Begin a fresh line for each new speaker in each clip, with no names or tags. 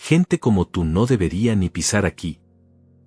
Gente como tú no debería ni pisar aquí.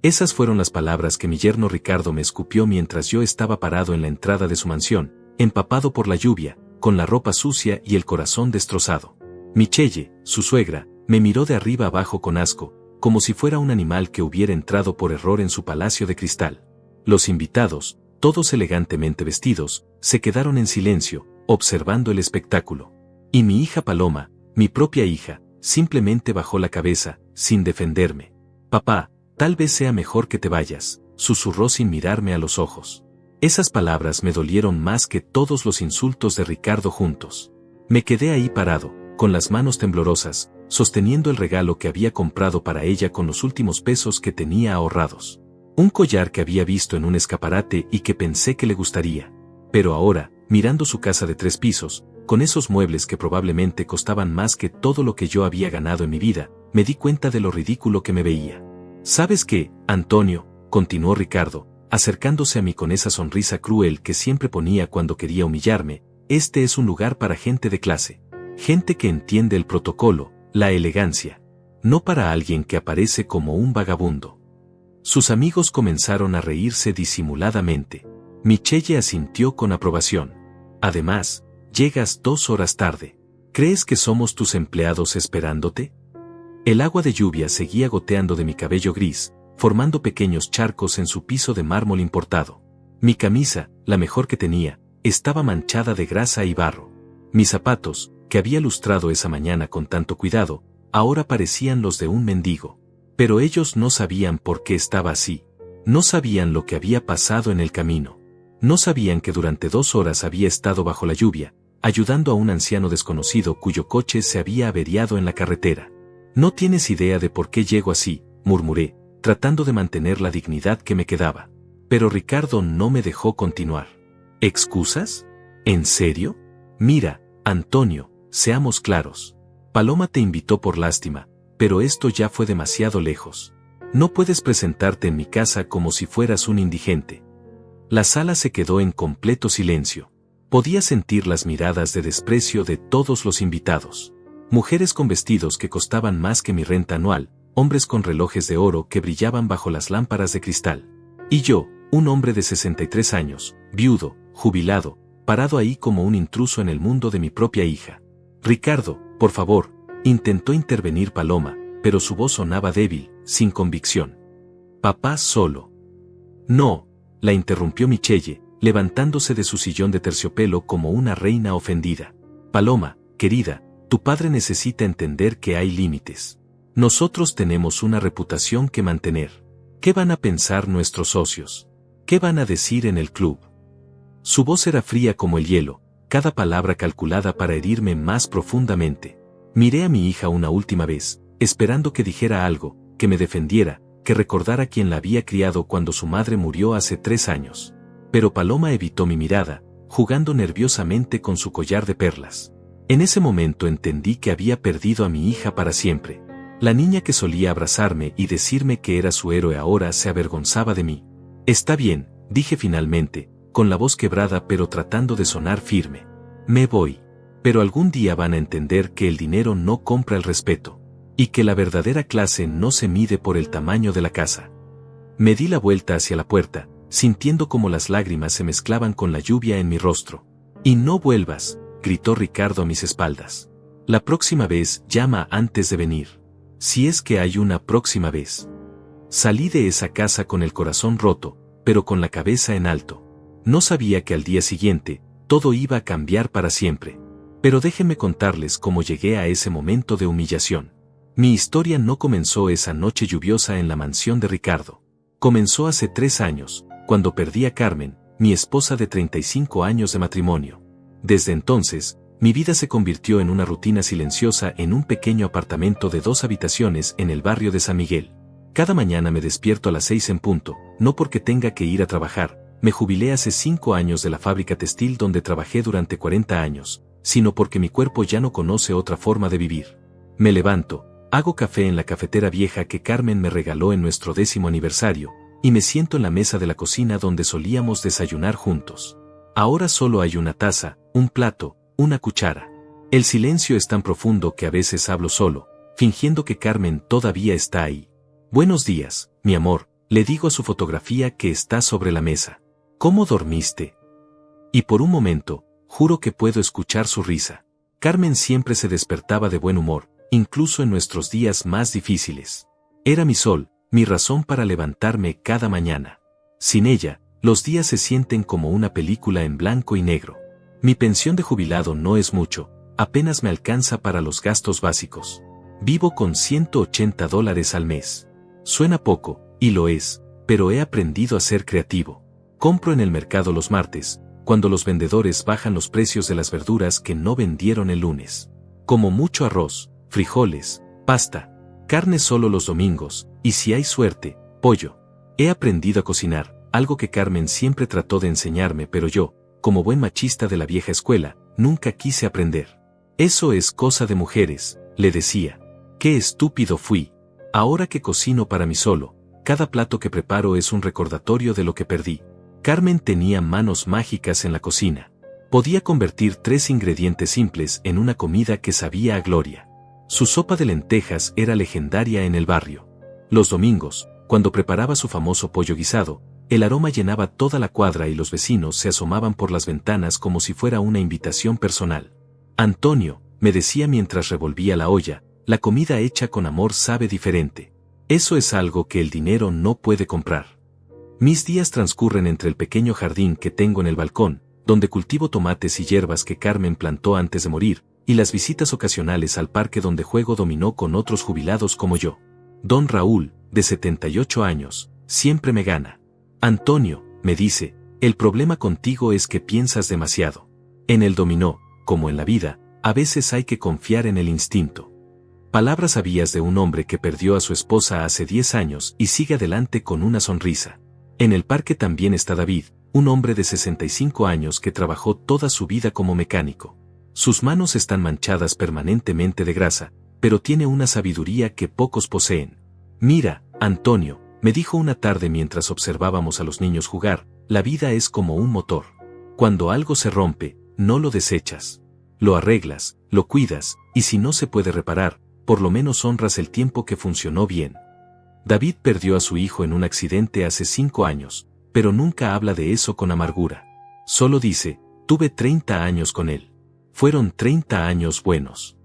Esas fueron las palabras que mi yerno Ricardo me escupió mientras yo estaba parado en la entrada de su mansión, empapado por la lluvia, con la ropa sucia y el corazón destrozado. Michelle, su suegra, me miró de arriba abajo con asco, como si fuera un animal que hubiera entrado por error en su palacio de cristal. Los invitados, todos elegantemente vestidos, se quedaron en silencio, observando el espectáculo. Y mi hija Paloma, mi propia hija, simplemente bajó la cabeza, sin defenderme. Papá, tal vez sea mejor que te vayas, susurró sin mirarme a los ojos. Esas palabras me dolieron más que todos los insultos de Ricardo juntos. Me quedé ahí parado, con las manos temblorosas, sosteniendo el regalo que había comprado para ella con los últimos pesos que tenía ahorrados. Un collar que había visto en un escaparate y que pensé que le gustaría. Pero ahora, mirando su casa de 3 pisos, con esos muebles que probablemente costaban más que todo lo que yo había ganado en mi vida, me di cuenta de lo ridículo que me veía. ¿Sabes qué, Antonio?, continuó Ricardo, acercándose a mí con esa sonrisa cruel que siempre ponía cuando quería humillarme, este es un lugar para gente de clase. Gente que entiende el protocolo, la elegancia. No para alguien que aparece como un vagabundo. Sus amigos comenzaron a reírse disimuladamente. Michelle asintió con aprobación. Además, llegas 2 horas tarde. ¿Crees que somos tus empleados esperándote? El agua de lluvia seguía goteando de mi cabello gris, formando pequeños charcos en su piso de mármol importado. Mi camisa, la mejor que tenía, estaba manchada de grasa y barro. Mis zapatos, que había lustrado esa mañana con tanto cuidado, ahora parecían los de un mendigo. Pero ellos no sabían por qué estaba así. No sabían lo que había pasado en el camino. No sabían que durante 2 horas había estado bajo la lluvia, ayudando a un anciano desconocido cuyo coche se había averiado en la carretera. No tienes idea de por qué llego así, murmuré, tratando de mantener la dignidad que me quedaba. Pero Ricardo no me dejó continuar. ¿Excusas? ¿En serio? Mira, Antonio, seamos claros. Paloma te invitó por lástima, pero esto ya fue demasiado lejos. No puedes presentarte en mi casa como si fueras un indigente. La sala se quedó en completo silencio. Podía sentir las miradas de desprecio de todos los invitados. Mujeres con vestidos que costaban más que mi renta anual, hombres con relojes de oro que brillaban bajo las lámparas de cristal. Y yo, un hombre de 63 años, viudo, jubilado, parado ahí como un intruso en el mundo de mi propia hija. Ricardo, por favor, intentó intervenir Paloma, pero su voz sonaba débil, sin convicción. Papá solo. No, la interrumpió Michelle, levantándose de su sillón de terciopelo como una reina ofendida. Paloma, querida, tu padre necesita entender que hay límites. Nosotros tenemos una reputación que mantener. ¿Qué van a pensar nuestros socios? ¿Qué van a decir en el club? Su voz era fría como el hielo, cada palabra calculada para herirme más profundamente. Miré a mi hija una última vez, esperando que dijera algo, que me defendiera, que recordara quién la había criado cuando su madre murió hace 3 años. Pero Paloma evitó mi mirada, jugando nerviosamente con su collar de perlas. En ese momento entendí que había perdido a mi hija para siempre. La niña que solía abrazarme y decirme que era su héroe ahora se avergonzaba de mí. Está bien, dije finalmente, con la voz quebrada pero tratando de sonar firme. Me voy. Pero algún día van a entender que el dinero no compra el respeto. Y que la verdadera clase no se mide por el tamaño de la casa. Me di la vuelta hacia la puerta, sintiendo como las lágrimas se mezclaban con la lluvia en mi rostro. Y no vuelvas, gritó Ricardo a mis espaldas. La próxima vez llama antes de venir. Si es que hay una próxima vez. Salí de esa casa con el corazón roto, pero con la cabeza en alto. No sabía que al día siguiente, todo iba a cambiar para siempre. Pero déjenme contarles cómo llegué a ese momento de humillación. Mi historia no comenzó esa noche lluviosa en la mansión de Ricardo. Comenzó hace 3 años, cuando perdí a Carmen, mi esposa de 35 años de matrimonio. Desde entonces, mi vida se convirtió en una rutina silenciosa en un pequeño apartamento de 2 habitaciones en el barrio de San Miguel. Cada mañana me despierto a las 6 en punto, no porque tenga que ir a trabajar, me jubilé hace 5 años de la fábrica textil donde trabajé durante 40 años, sino porque mi cuerpo ya no conoce otra forma de vivir. Me levanto, hago café en la cafetera vieja que Carmen me regaló en nuestro 10º aniversario, y me siento en la mesa de la cocina donde solíamos desayunar juntos. Ahora solo hay una taza, un plato, una cuchara. El silencio es tan profundo que a veces hablo solo, fingiendo que Carmen todavía está ahí. Buenos días, mi amor, le digo a su fotografía que está sobre la mesa. ¿Cómo dormiste? Y por un momento, juro que puedo escuchar su risa. Carmen siempre se despertaba de buen humor, incluso en nuestros días más difíciles. Era mi sol, mi razón para levantarme cada mañana. Sin ella, los días se sienten como una película en blanco y negro. Mi pensión de jubilado no es mucho, apenas me alcanza para los gastos básicos. Vivo con $180 al mes. Suena poco, y lo es, pero he aprendido a ser creativo. Compro en el mercado los martes, cuando los vendedores bajan los precios de las verduras que no vendieron el lunes. Como mucho arroz, frijoles, pasta, carne solo los domingos, y si hay suerte, pollo. He aprendido a cocinar, algo que Carmen siempre trató de enseñarme, pero yo, como buen machista de la vieja escuela, nunca quise aprender. Eso es cosa de mujeres, le decía. Qué estúpido fui. Ahora que cocino para mí solo, cada plato que preparo es un recordatorio de lo que perdí. Carmen tenía manos mágicas en la cocina. Podía convertir 3 ingredientes simples en una comida que sabía a gloria. Su sopa de lentejas era legendaria en el barrio. Los domingos, cuando preparaba su famoso pollo guisado, el aroma llenaba toda la cuadra y los vecinos se asomaban por las ventanas como si fuera una invitación personal. Antonio, me decía mientras revolvía la olla, la comida hecha con amor sabe diferente. Eso es algo que el dinero no puede comprar. Mis días transcurren entre el pequeño jardín que tengo en el balcón, donde cultivo tomates y hierbas que Carmen plantó antes de morir, y las visitas ocasionales al parque donde juego dominó con otros jubilados como yo. Don Raúl, de 78 años, siempre me gana. Antonio, me dice, el problema contigo es que piensas demasiado. En el dominó, como en la vida, a veces hay que confiar en el instinto. Palabras sabias de un hombre que perdió a su esposa hace 10 años y sigue adelante con una sonrisa. En el parque también está David, un hombre de 65 años que trabajó toda su vida como mecánico. Sus manos están manchadas permanentemente de grasa, pero tiene una sabiduría que pocos poseen. Mira, Antonio, me dijo una tarde mientras observábamos a los niños jugar, la vida es como un motor. Cuando algo se rompe, no lo desechas. Lo arreglas, lo cuidas, y si no se puede reparar, por lo menos honras el tiempo que funcionó bien. David perdió a su hijo en un accidente hace 5 años, pero nunca habla de eso con amargura. Solo dice, tuve 30 años con él. Fueron 30 años buenos.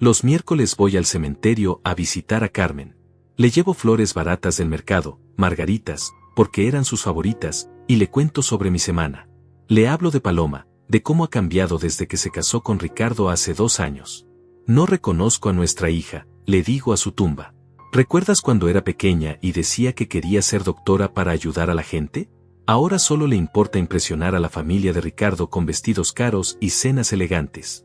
Los miércoles voy al cementerio a visitar a Carmen. Le llevo flores baratas del mercado, margaritas, porque eran sus favoritas, y le cuento sobre mi semana. Le hablo de Paloma, de cómo ha cambiado desde que se casó con Ricardo hace 2 años. No reconozco a nuestra hija, le digo a su tumba. ¿Recuerdas cuando era pequeña y decía que quería ser doctora para ayudar a la gente? Ahora solo le importa impresionar a la familia de Ricardo con vestidos caros y cenas elegantes.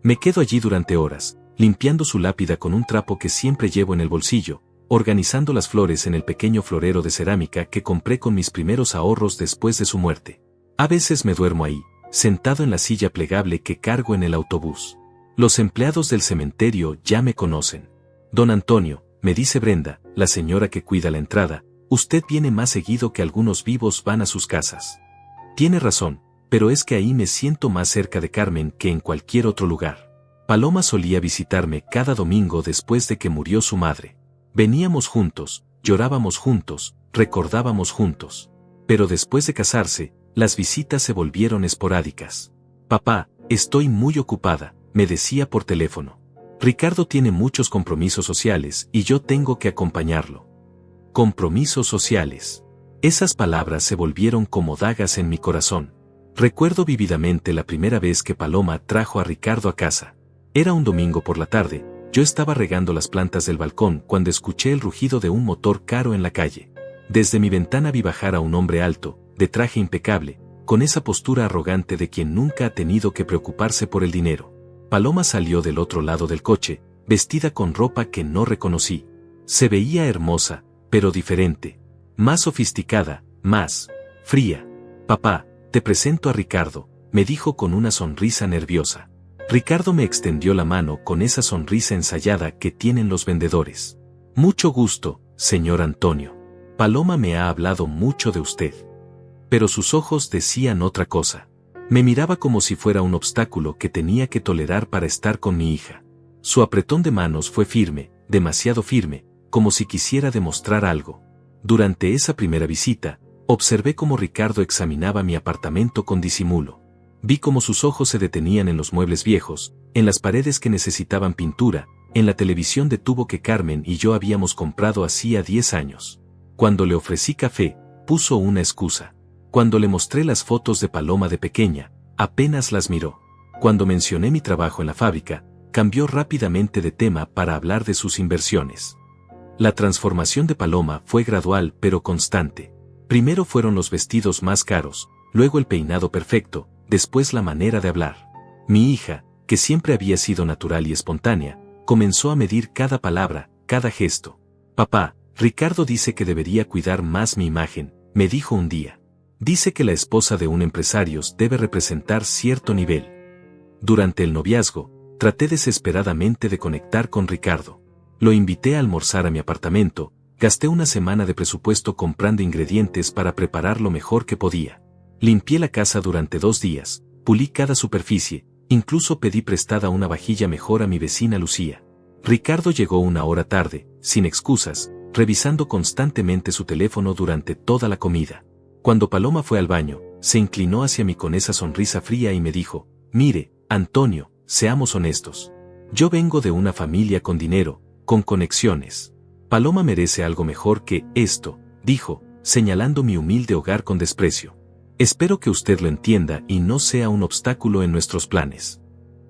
Me quedo allí durante horas, limpiando su lápida con un trapo que siempre llevo en el bolsillo, organizando las flores en el pequeño florero de cerámica que compré con mis primeros ahorros después de su muerte. A veces me duermo ahí, sentado en la silla plegable que cargo en el autobús. Los empleados del cementerio ya me conocen. Don Antonio, me dice Brenda, la señora que cuida la entrada, usted viene más seguido que algunos vivos van a sus casas. Tiene razón, pero es que ahí me siento más cerca de Carmen que en cualquier otro lugar. Paloma solía visitarme cada domingo después de que murió su madre. Veníamos juntos, llorábamos juntos, recordábamos juntos. Pero después de casarse, las visitas se volvieron esporádicas. Papá, estoy muy ocupada, me decía por teléfono. Ricardo tiene muchos compromisos sociales y yo tengo que acompañarlo. Compromisos sociales. Esas palabras se volvieron como dagas en mi corazón. Recuerdo vívidamente la primera vez que Paloma trajo a Ricardo a casa. Era un domingo por la tarde, yo estaba regando las plantas del balcón cuando escuché el rugido de un motor caro en la calle. Desde mi ventana vi bajar a un hombre alto, de traje impecable, con esa postura arrogante de quien nunca ha tenido que preocuparse por el dinero. Paloma salió del otro lado del coche, vestida con ropa que no reconocí. Se veía hermosa, pero diferente. Más sofisticada, más fría. Papá, te presento a Ricardo, me dijo con una sonrisa nerviosa. Ricardo me extendió la mano con esa sonrisa ensayada que tienen los vendedores. Mucho gusto, señor Antonio. Paloma me ha hablado mucho de usted. Pero sus ojos decían otra cosa. Me miraba como si fuera un obstáculo que tenía que tolerar para estar con mi hija. Su apretón de manos fue firme, demasiado firme, como si quisiera demostrar algo. Durante esa primera visita, observé cómo Ricardo examinaba mi apartamento con disimulo. Vi cómo sus ojos se detenían en los muebles viejos, en las paredes que necesitaban pintura, en la televisión de tubo que Carmen y yo habíamos comprado hacía 10 años. Cuando le ofrecí café, puso una excusa. Cuando le mostré las fotos de Paloma de pequeña, apenas las miró. Cuando mencioné mi trabajo en la fábrica, cambió rápidamente de tema para hablar de sus inversiones. La transformación de Paloma fue gradual pero constante. Primero fueron los vestidos más caros, luego el peinado perfecto, después la manera de hablar. Mi hija, que siempre había sido natural y espontánea, comenzó a medir cada palabra, cada gesto. Papá, Ricardo dice que debería cuidar más mi imagen, me dijo un día. Dice que la esposa de un empresario debe representar cierto nivel. Durante el noviazgo, traté desesperadamente de conectar con Ricardo. Lo invité a almorzar a mi apartamento, gasté una semana de presupuesto comprando ingredientes para preparar lo mejor que podía. Limpié la casa durante 2 días, pulí cada superficie, incluso pedí prestada una vajilla mejor a mi vecina Lucía. Ricardo llegó 1 hora tarde, sin excusas, revisando constantemente su teléfono durante toda la comida. Cuando Paloma fue al baño, se inclinó hacia mí con esa sonrisa fría y me dijo, mire, Antonio, seamos honestos. Yo vengo de una familia con dinero, con conexiones. Paloma merece algo mejor que esto, dijo, señalando mi humilde hogar con desprecio. Espero que usted lo entienda y no sea un obstáculo en nuestros planes.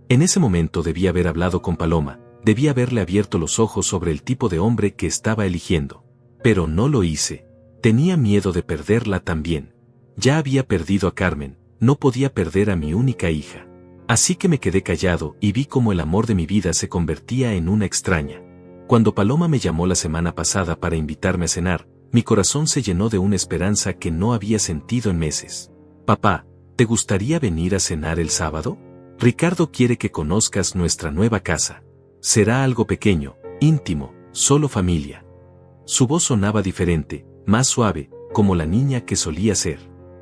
En ese momento debí haber hablado con Paloma, debí haberle abierto los ojos sobre el tipo de hombre que estaba eligiendo. Pero no lo hice. Tenía miedo de perderla también. Ya había perdido a Carmen, no podía perder a mi única hija. Así que me quedé callado y vi cómo el amor de mi vida se convertía en una extraña. Cuando Paloma me llamó la semana pasada para invitarme a cenar, mi corazón se llenó de una esperanza que no había sentido en meses. Papá, ¿te gustaría venir a cenar el sábado? Ricardo quiere que conozcas nuestra nueva casa. Será algo pequeño, íntimo, solo familia. Su voz sonaba diferente, más suave, como la niña que solía ser.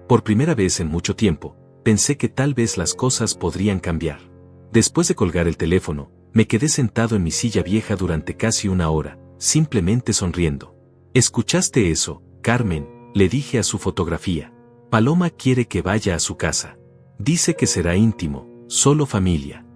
Por primera vez en mucho tiempo, pensé que tal vez las cosas podrían cambiar. Después de colgar el teléfono, me quedé sentado en mi silla vieja durante casi 1 hora, simplemente sonriendo. ¿Escuchaste eso, Carmen?, le dije a su fotografía. Paloma quiere que vaya a su casa. Dice que será íntimo, solo familia.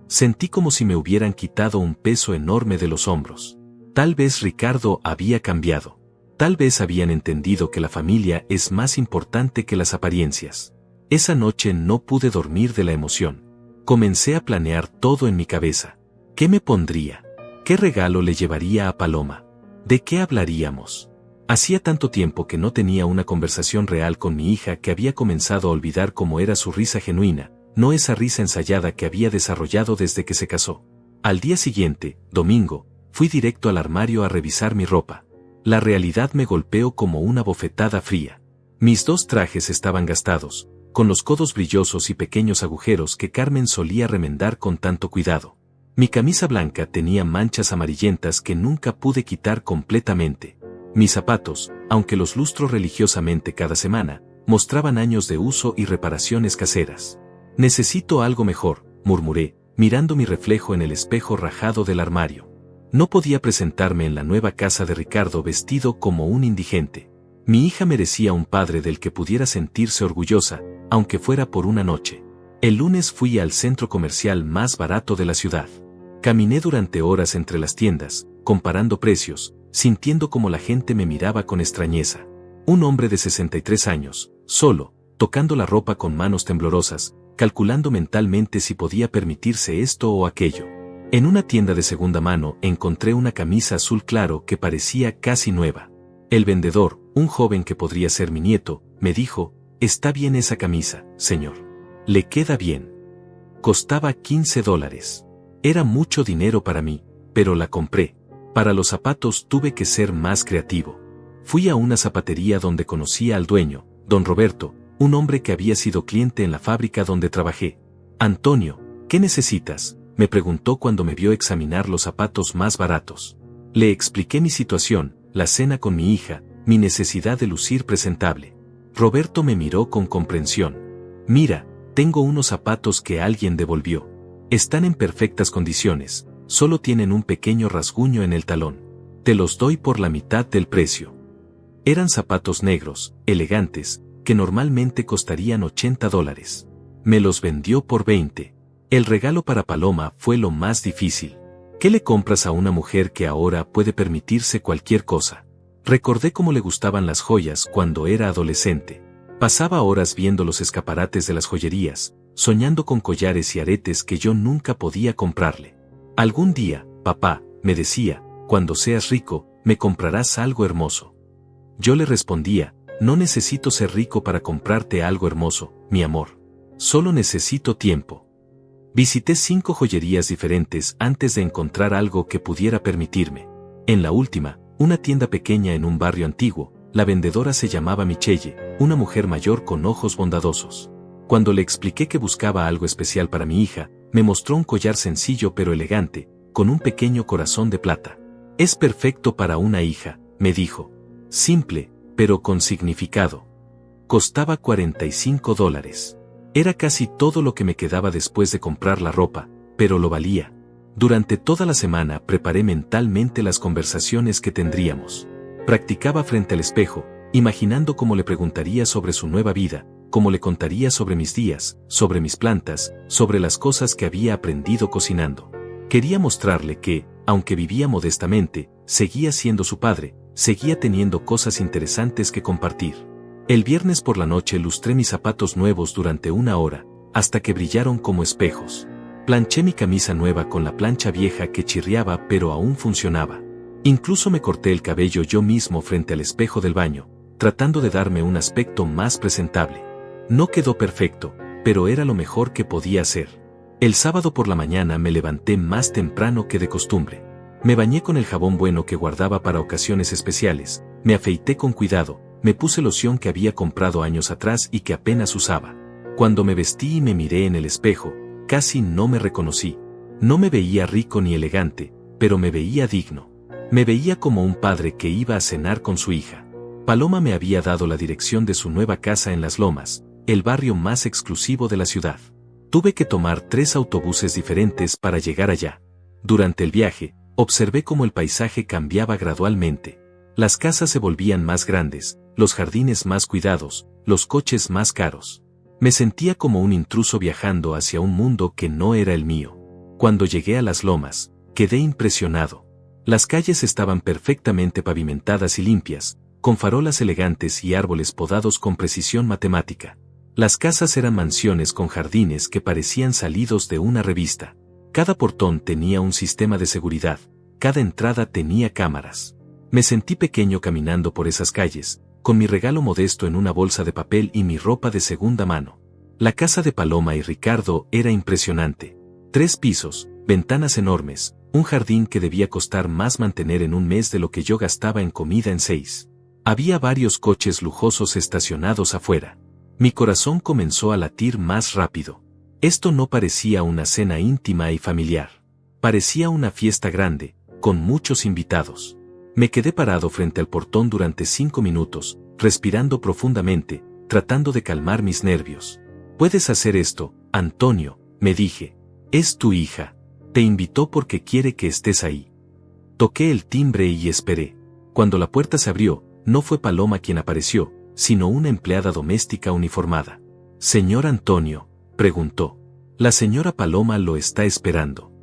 Sentí como si me hubieran quitado un peso enorme de los hombros. Tal vez Ricardo había cambiado. Tal vez habían entendido que la familia es más importante que las apariencias. Esa noche no pude dormir de la emoción. Comencé a planear todo en mi cabeza. ¿Qué me pondría? ¿Qué regalo le llevaría a Paloma? ¿De qué hablaríamos? Hacía tanto tiempo que no tenía una conversación real con mi hija que había comenzado a olvidar cómo era su risa genuina, no esa risa ensayada que había desarrollado desde que se casó. Al día siguiente, domingo, fui directo al armario a revisar mi ropa. La realidad me golpeó como una bofetada fría. Mis 2 trajes estaban gastados, con los codos brillosos y pequeños agujeros que Carmen solía remendar con tanto cuidado. Mi camisa blanca tenía manchas amarillentas que nunca pude quitar completamente. Mis zapatos, aunque los lustro religiosamente cada semana, mostraban años de uso y reparaciones caseras. Necesito algo mejor, murmuré, mirando mi reflejo en el espejo rajado del armario. No podía presentarme en la nueva casa de Ricardo vestido como un indigente. Mi hija merecía un padre del que pudiera sentirse orgullosa, aunque fuera por una noche. El lunes fui al centro comercial más barato de la ciudad. Caminé durante horas entre las tiendas, comparando precios, sintiendo como la gente me miraba con extrañeza. Un hombre de 63 años, solo, tocando la ropa con manos temblorosas, calculando mentalmente si podía permitirse esto o aquello. En una tienda de segunda mano encontré una camisa azul claro que parecía casi nueva. El vendedor, un joven que podría ser mi nieto, me dijo, «Está bien esa camisa, señor. Le queda bien». Costaba $15. Era mucho dinero para mí, pero la compré. Para los zapatos tuve que ser más creativo. Fui a una zapatería donde conocí al dueño, don Roberto, un hombre que había sido cliente en la fábrica donde trabajé. «Antonio, ¿qué necesitas?», me preguntó cuando me vio examinar los zapatos más baratos. Le expliqué mi situación, la cena con mi hija, mi necesidad de lucir presentable. Roberto me miró con comprensión. «Mira, tengo unos zapatos que alguien devolvió. Están en perfectas condiciones, solo tienen un pequeño rasguño en el talón. Te los doy por la mitad del precio. Eran zapatos negros, elegantes, que normalmente costarían $80. Me los vendió por 20. El regalo para Paloma fue lo más difícil. ¿Qué le compras a una mujer que ahora puede permitirse cualquier cosa? Recordé cómo le gustaban las joyas cuando era adolescente. Pasaba horas viendo los escaparates de las joyerías, soñando con collares y aretes que yo nunca podía comprarle. Algún día, papá, me decía, cuando seas rico, me comprarás algo hermoso. Yo le respondía, no necesito ser rico para comprarte algo hermoso, mi amor. Solo necesito tiempo. Visité 5 joyerías diferentes antes de encontrar algo que pudiera permitirme. En la última, una tienda pequeña en un barrio antiguo, la vendedora se llamaba Michelle, una mujer mayor con ojos bondadosos. Cuando le expliqué que buscaba algo especial para mi hija, me mostró un collar sencillo pero elegante, con un pequeño corazón de plata. Es perfecto para una hija, me dijo. Simple, pero con significado. Costaba $45. Era casi todo lo que me quedaba después de comprar la ropa, pero lo valía. Durante toda la semana preparé mentalmente las conversaciones que tendríamos. Practicaba frente al espejo, imaginando cómo le preguntaría sobre su nueva vida, cómo le contaría sobre mis días, sobre mis plantas, sobre las cosas que había aprendido cocinando. Quería mostrarle que, aunque vivía modestamente, seguía siendo su padre, seguía teniendo cosas interesantes que compartir. El viernes por la noche lustré mis zapatos nuevos durante 1 hora, hasta que brillaron como espejos. Planché mi camisa nueva con la plancha vieja que chirriaba pero aún funcionaba. Incluso me corté el cabello yo mismo frente al espejo del baño, tratando de darme un aspecto más presentable. No quedó perfecto, pero era lo mejor que podía hacer. El sábado por la mañana me levanté más temprano que de costumbre. Me bañé con el jabón bueno que guardaba para ocasiones especiales, me afeité con cuidado, me puse loción que había comprado años atrás y que apenas usaba. Cuando me vestí y me miré en el espejo, casi no me reconocí. No me veía rico ni elegante, pero me veía digno. Me veía como un padre que iba a cenar con su hija. Paloma me había dado la dirección de su nueva casa en Las Lomas, el barrio más exclusivo de la ciudad. Tuve que tomar 3 autobuses diferentes para llegar allá. Durante el viaje, observé cómo el paisaje cambiaba gradualmente. Las casas se volvían más grandes, los jardines más cuidados, los coches más caros. Me sentía como un intruso viajando hacia un mundo que no era el mío. Cuando llegué a Las Lomas, quedé impresionado. Las calles estaban perfectamente pavimentadas y limpias, con farolas elegantes y árboles podados con precisión matemática. Las casas eran mansiones con jardines que parecían salidos de una revista. Cada portón tenía un sistema de seguridad, cada entrada tenía cámaras. Me sentí pequeño caminando por esas calles, con mi regalo modesto en una bolsa de papel y mi ropa de segunda mano. La casa de Paloma y Ricardo era impresionante. 3 pisos, ventanas enormes, un jardín que debía costar más mantener en un mes de lo que yo gastaba en comida en 6. Había varios coches lujosos estacionados afuera. Mi corazón comenzó a latir más rápido. Esto no parecía una cena íntima y familiar. Parecía una fiesta grande, con muchos invitados. Me quedé parado frente al portón durante 5 minutos, respirando profundamente, tratando de calmar mis nervios. «Puedes hacer esto, Antonio», me dije. «Es tu hija. Te invitó porque quiere que estés ahí». Toqué el timbre y esperé. Cuando la puerta se abrió, no fue Paloma quien apareció, sino una empleada doméstica uniformada. «Señor Antonio», preguntó. «La señora Paloma lo está esperando».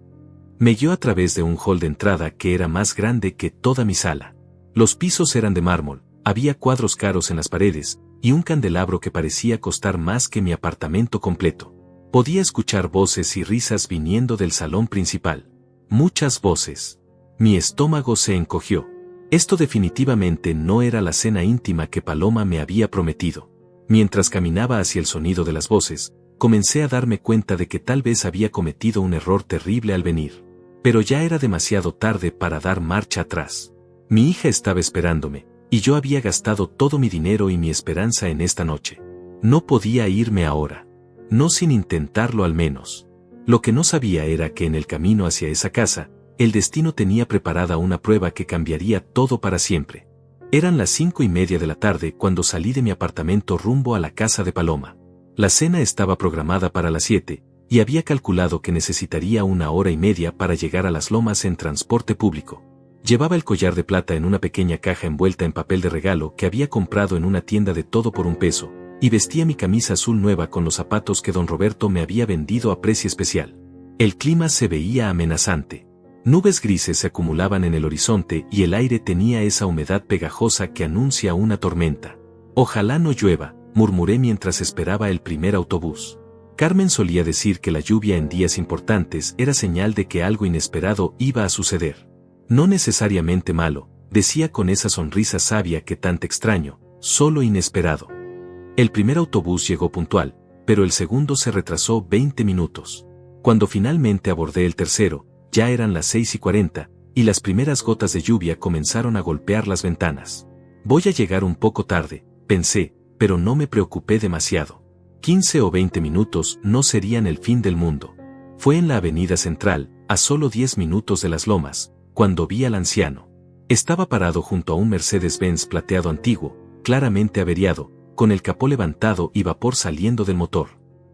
Me guió a través de un hall de entrada que era más grande que toda mi sala. Los pisos eran de mármol, había cuadros caros en las paredes, y un candelabro que parecía costar más que mi apartamento completo. Podía escuchar voces y risas viniendo del salón principal. Muchas voces. Mi estómago se encogió. Esto definitivamente no era la cena íntima que Paloma me había prometido. Mientras caminaba hacia el sonido de las voces, comencé a darme cuenta de que tal vez había cometido un error terrible al venir. Pero ya era demasiado tarde para dar marcha atrás. Mi hija estaba esperándome, y yo había gastado todo mi dinero y mi esperanza en esta noche. No podía irme ahora. No sin intentarlo al menos. Lo que no sabía era que en el camino hacia esa casa, el destino tenía preparada una prueba que cambiaría todo para siempre. Eran las 5:30 de la tarde cuando salí de mi apartamento rumbo a la casa de Paloma. La cena estaba programada para las 7, y había calculado que necesitaría 1 hora y media para llegar a las lomas en transporte público. Llevaba el collar de plata en una pequeña caja envuelta en papel de regalo que había comprado en una tienda de todo por $1, y vestía mi camisa azul nueva con los zapatos que don Roberto me había vendido a precio especial. El clima se veía amenazante. Nubes grises se acumulaban en el horizonte y el aire tenía esa humedad pegajosa que anuncia una tormenta. Ojalá no llueva, murmuré mientras esperaba el primer autobús. Carmen solía decir que la lluvia en días importantes era señal de que algo inesperado iba a suceder. No necesariamente malo, decía con esa sonrisa sabia que tanto extraño, solo inesperado. El primer autobús llegó puntual, pero el segundo se retrasó 20 minutos. Cuando finalmente abordé el tercero, ya eran las 6:40, y las primeras gotas de lluvia comenzaron a golpear las ventanas. Voy a llegar un poco tarde, pensé, pero no me preocupé demasiado. 15 o 20 minutos no serían el fin del mundo. Fue en la avenida central, a solo 10 minutos de las lomas, cuando vi al anciano. Estaba parado junto a un Mercedes-Benz plateado antiguo, claramente averiado, con el capó levantado y vapor saliendo del motor.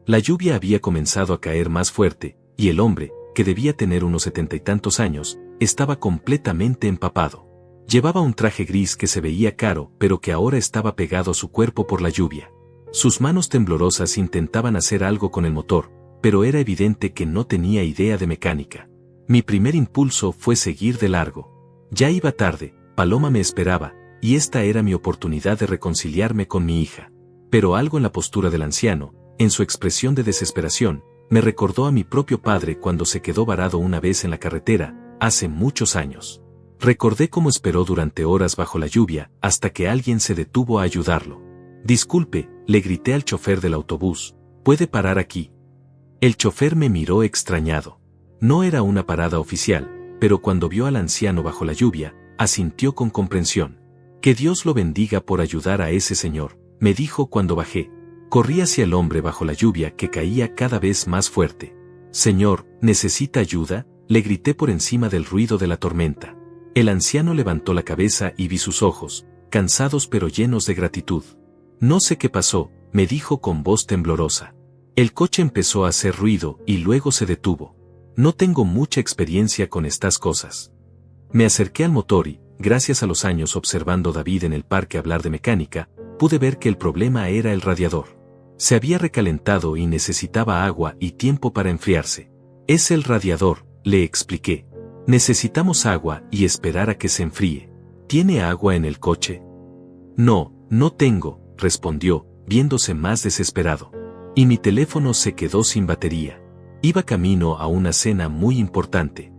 La lluvia había comenzado a caer más fuerte, y el hombre, que debía tener unos 70 y tantos años, estaba completamente empapado. Llevaba un traje gris que se veía caro pero que ahora estaba pegado a su cuerpo por la lluvia. Sus manos temblorosas intentaban hacer algo con el motor, pero era evidente que no tenía idea de mecánica. Mi primer impulso fue seguir de largo. Ya iba tarde, Paloma me esperaba, y esta era mi oportunidad de reconciliarme con mi hija. Pero algo en la postura del anciano, en su expresión de desesperación, me recordó a mi propio padre cuando se quedó varado una vez en la carretera, hace muchos años. Recordé cómo esperó durante horas bajo la lluvia, hasta que alguien se detuvo a ayudarlo. Disculpe, le grité al chofer del autobús, ¿puede parar aquí? El chofer me miró extrañado. No era una parada oficial, pero cuando vio al anciano bajo la lluvia, asintió con comprensión. Que Dios lo bendiga por ayudar a ese señor, me dijo cuando bajé. Corrí hacia el hombre bajo la lluvia que caía cada vez más fuerte. Señor, ¿necesita ayuda?, le grité por encima del ruido de la tormenta. El anciano levantó la cabeza y vi sus ojos, cansados pero llenos de gratitud. No sé qué pasó, me dijo con voz temblorosa. El coche empezó a hacer ruido y luego se detuvo. No tengo mucha experiencia con estas cosas. Me acerqué al motor y, gracias a los años observando a David en el parque hablar de mecánica, pude ver que el problema era el radiador. Se había recalentado y necesitaba agua y tiempo para enfriarse. Es el radiador, le expliqué. Necesitamos agua y esperar a que se enfríe. ¿Tiene agua en el coche? No, no tengo, respondió, viéndose más desesperado. Y mi teléfono se quedó sin batería. Iba camino a una cena muy importante.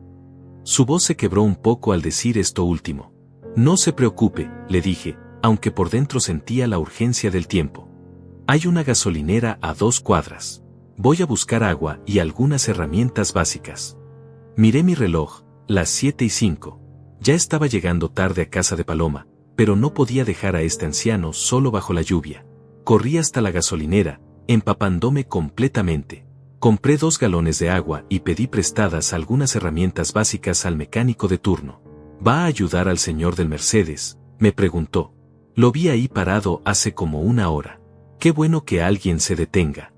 Su voz se quebró un poco al decir esto último. No se preocupe, le dije, aunque por dentro sentía la urgencia del tiempo. Hay una gasolinera a 2 cuadras. Voy a buscar agua y algunas herramientas básicas. Miré mi reloj, las 7:05. Ya estaba llegando tarde a casa de Paloma, pero no podía dejar a este anciano solo bajo la lluvia. Corrí hasta la gasolinera, empapándome completamente. Compré 2 galones de agua y pedí prestadas algunas herramientas básicas al mecánico de turno. ¿Va a ayudar al señor del Mercedes?, me preguntó. Lo vi ahí parado hace como 1 hora. Qué bueno que alguien se detenga.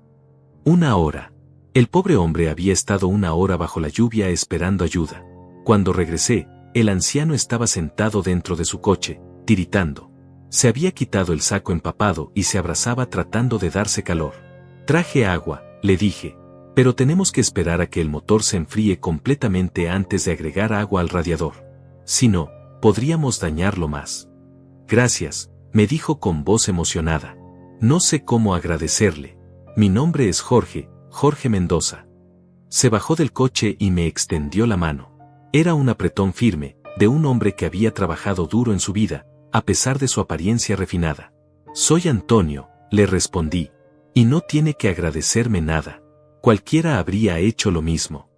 1 hora. El pobre hombre había estado 1 hora bajo la lluvia esperando ayuda. Cuando regresé, el anciano estaba sentado dentro de su coche, tiritando. Se había quitado el saco empapado y se abrazaba tratando de darse calor. Traje agua, le dije. Pero tenemos que esperar a que el motor se enfríe completamente antes de agregar agua al radiador. Si no, podríamos dañarlo más. Gracias, me dijo con voz emocionada. No sé cómo agradecerle. Mi nombre es Jorge, Jorge Mendoza. Se bajó del coche y me extendió la mano. Era un apretón firme, de un hombre que había trabajado duro en su vida, a pesar de su apariencia refinada. Soy Antonio, le respondí. Y no tiene que agradecerme nada. Cualquiera habría hecho lo mismo.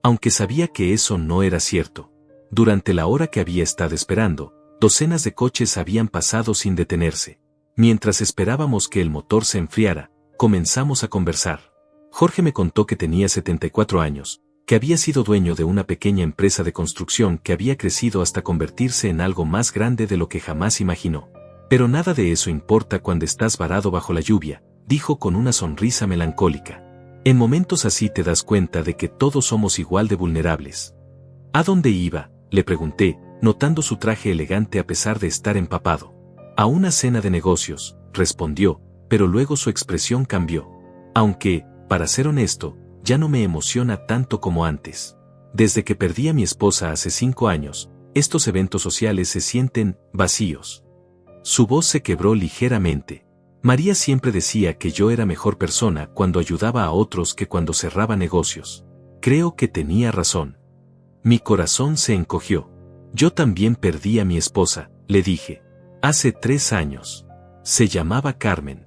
Aunque sabía que eso no era cierto. Durante la hora que había estado esperando, docenas de coches habían pasado sin detenerse. Mientras esperábamos que el motor se enfriara, comenzamos a conversar. Jorge me contó que tenía 74 años, que había sido dueño de una pequeña empresa de construcción que había crecido hasta convertirse en algo más grande de lo que jamás imaginó. Pero nada de eso importa cuando estás varado bajo la lluvia, dijo con una sonrisa melancólica. En momentos así te das cuenta de que todos somos igual de vulnerables. ¿A dónde iba?, le pregunté, notando su traje elegante a pesar de estar empapado. A una cena de negocios, respondió, pero luego su expresión cambió. Aunque, para ser honesto, ya no me emociona tanto como antes. Desde que perdí a mi esposa hace 5 años, estos eventos sociales se sienten vacíos. Su voz se quebró ligeramente. María siempre decía que yo era mejor persona cuando ayudaba a otros que cuando cerraba negocios. Creo que tenía razón. Mi corazón se encogió. Yo también perdí a mi esposa, le dije. Hace 3 años. Se llamaba Carmen.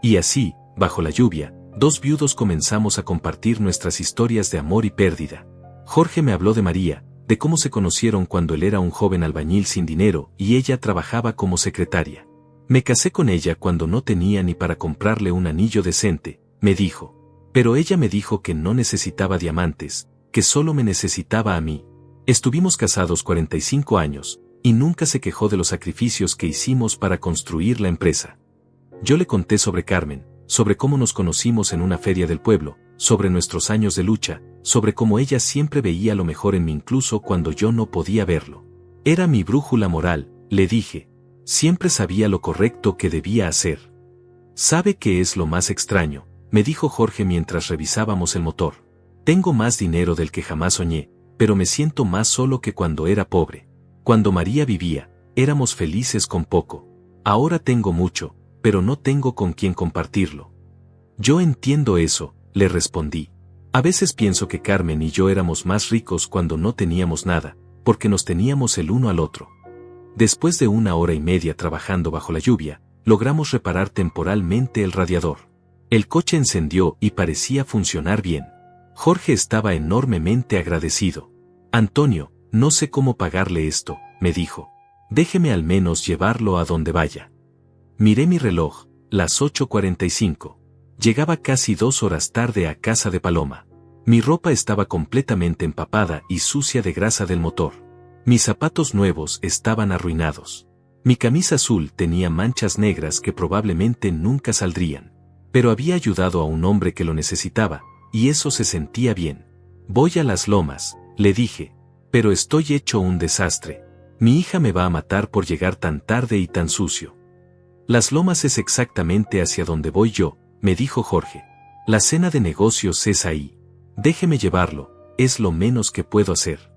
Y así, bajo la lluvia, 2 viudos comenzamos a compartir nuestras historias de amor y pérdida. Jorge me habló de María, de cómo se conocieron cuando él era un joven albañil sin dinero y ella trabajaba como secretaria. Me casé con ella cuando no tenía ni para comprarle un anillo decente, me dijo. Pero ella me dijo que no necesitaba diamantes, que solo me necesitaba a mí. Estuvimos casados 45 años, y nunca se quejó de los sacrificios que hicimos para construir la empresa. Yo le conté sobre Carmen, sobre cómo nos conocimos en una feria del pueblo, sobre nuestros años de lucha, sobre cómo ella siempre veía lo mejor en mí incluso cuando yo no podía verlo. Era mi brújula moral, le dije. Siempre sabía lo correcto que debía hacer. ¿Sabe qué es lo más extraño?, me dijo Jorge mientras revisábamos el motor. Tengo más dinero del que jamás soñé, pero me siento más solo que cuando era pobre. Cuando María vivía, éramos felices con poco. Ahora tengo mucho, pero no tengo con quién compartirlo. Yo entiendo eso, le respondí. A veces pienso que Carmen y yo éramos más ricos cuando no teníamos nada, porque nos teníamos el uno al otro. Después de 1 hora y media trabajando bajo la lluvia, logramos reparar temporalmente el radiador. El coche encendió y parecía funcionar bien. Jorge estaba enormemente agradecido. Antonio, no sé cómo pagarle esto, me dijo. Déjeme al menos llevarlo a donde vaya. Miré mi reloj, las 8:45. Llegaba casi 2 horas tarde a casa de Paloma. Mi ropa estaba completamente empapada y sucia de grasa del motor. Mis zapatos nuevos estaban arruinados. Mi camisa azul tenía manchas negras que probablemente nunca saldrían. Pero había ayudado a un hombre que lo necesitaba, y eso se sentía bien. Voy a las lomas, le dije. Pero estoy hecho un desastre. Mi hija me va a matar por llegar tan tarde y tan sucio. Las lomas es exactamente hacia donde voy yo, me dijo Jorge. La cena de negocios es ahí. Déjeme llevarlo, es lo menos que puedo hacer.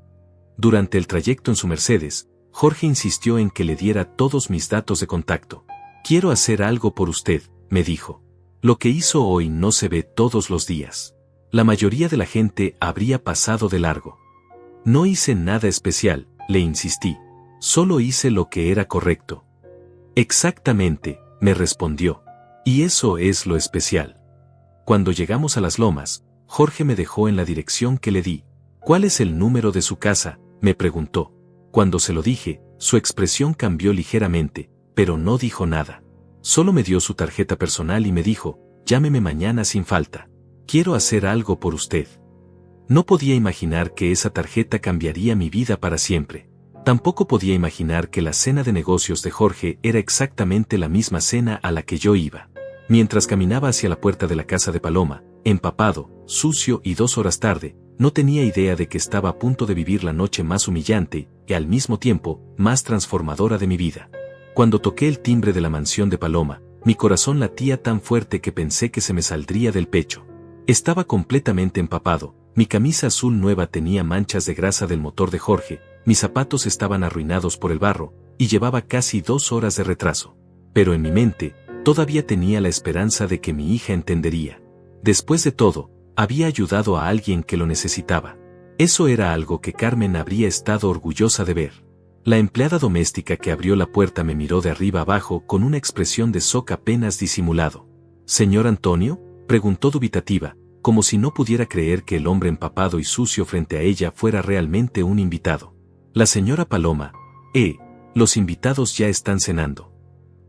Durante el trayecto en su Mercedes, Jorge insistió en que le diera todos mis datos de contacto. Quiero hacer algo por usted, me dijo. Lo que hizo hoy no se ve todos los días. La mayoría de la gente habría pasado de largo. No hice nada especial, le insistí. Solo hice lo que era correcto. Exactamente, me respondió. Y eso es lo especial. Cuando llegamos a las lomas, Jorge me dejó en la dirección que le di. ¿Cuál es el número de su casa?, me preguntó. Cuando se lo dije, su expresión cambió ligeramente, pero no dijo nada. Solo me dio su tarjeta personal y me dijo, llámeme mañana sin falta. Quiero hacer algo por usted. No podía imaginar que esa tarjeta cambiaría mi vida para siempre. Tampoco podía imaginar que la cena de negocios de Jorge era exactamente la misma cena a la que yo iba. Mientras caminaba hacia la puerta de la casa de Paloma, empapado, sucio y 2 horas tarde, no tenía idea de que estaba a punto de vivir la noche más humillante, y al mismo tiempo, más transformadora de mi vida. Cuando toqué el timbre de la mansión de Paloma, mi corazón latía tan fuerte que pensé que se me saldría del pecho. Estaba completamente empapado, mi camisa azul nueva tenía manchas de grasa del motor de Jorge, mis zapatos estaban arruinados por el barro, y llevaba casi 2 horas de retraso. Pero en mi mente, todavía tenía la esperanza de que mi hija entendería. Después de todo, había ayudado a alguien que lo necesitaba. Eso era algo que Carmen habría estado orgullosa de ver. La empleada doméstica que abrió la puerta me miró de arriba abajo con una expresión de shock apenas disimulado. «¿Señor Antonio?», preguntó dubitativa, como si no pudiera creer que el hombre empapado y sucio frente a ella fuera realmente un invitado. «La señora Paloma, los invitados ya están cenando».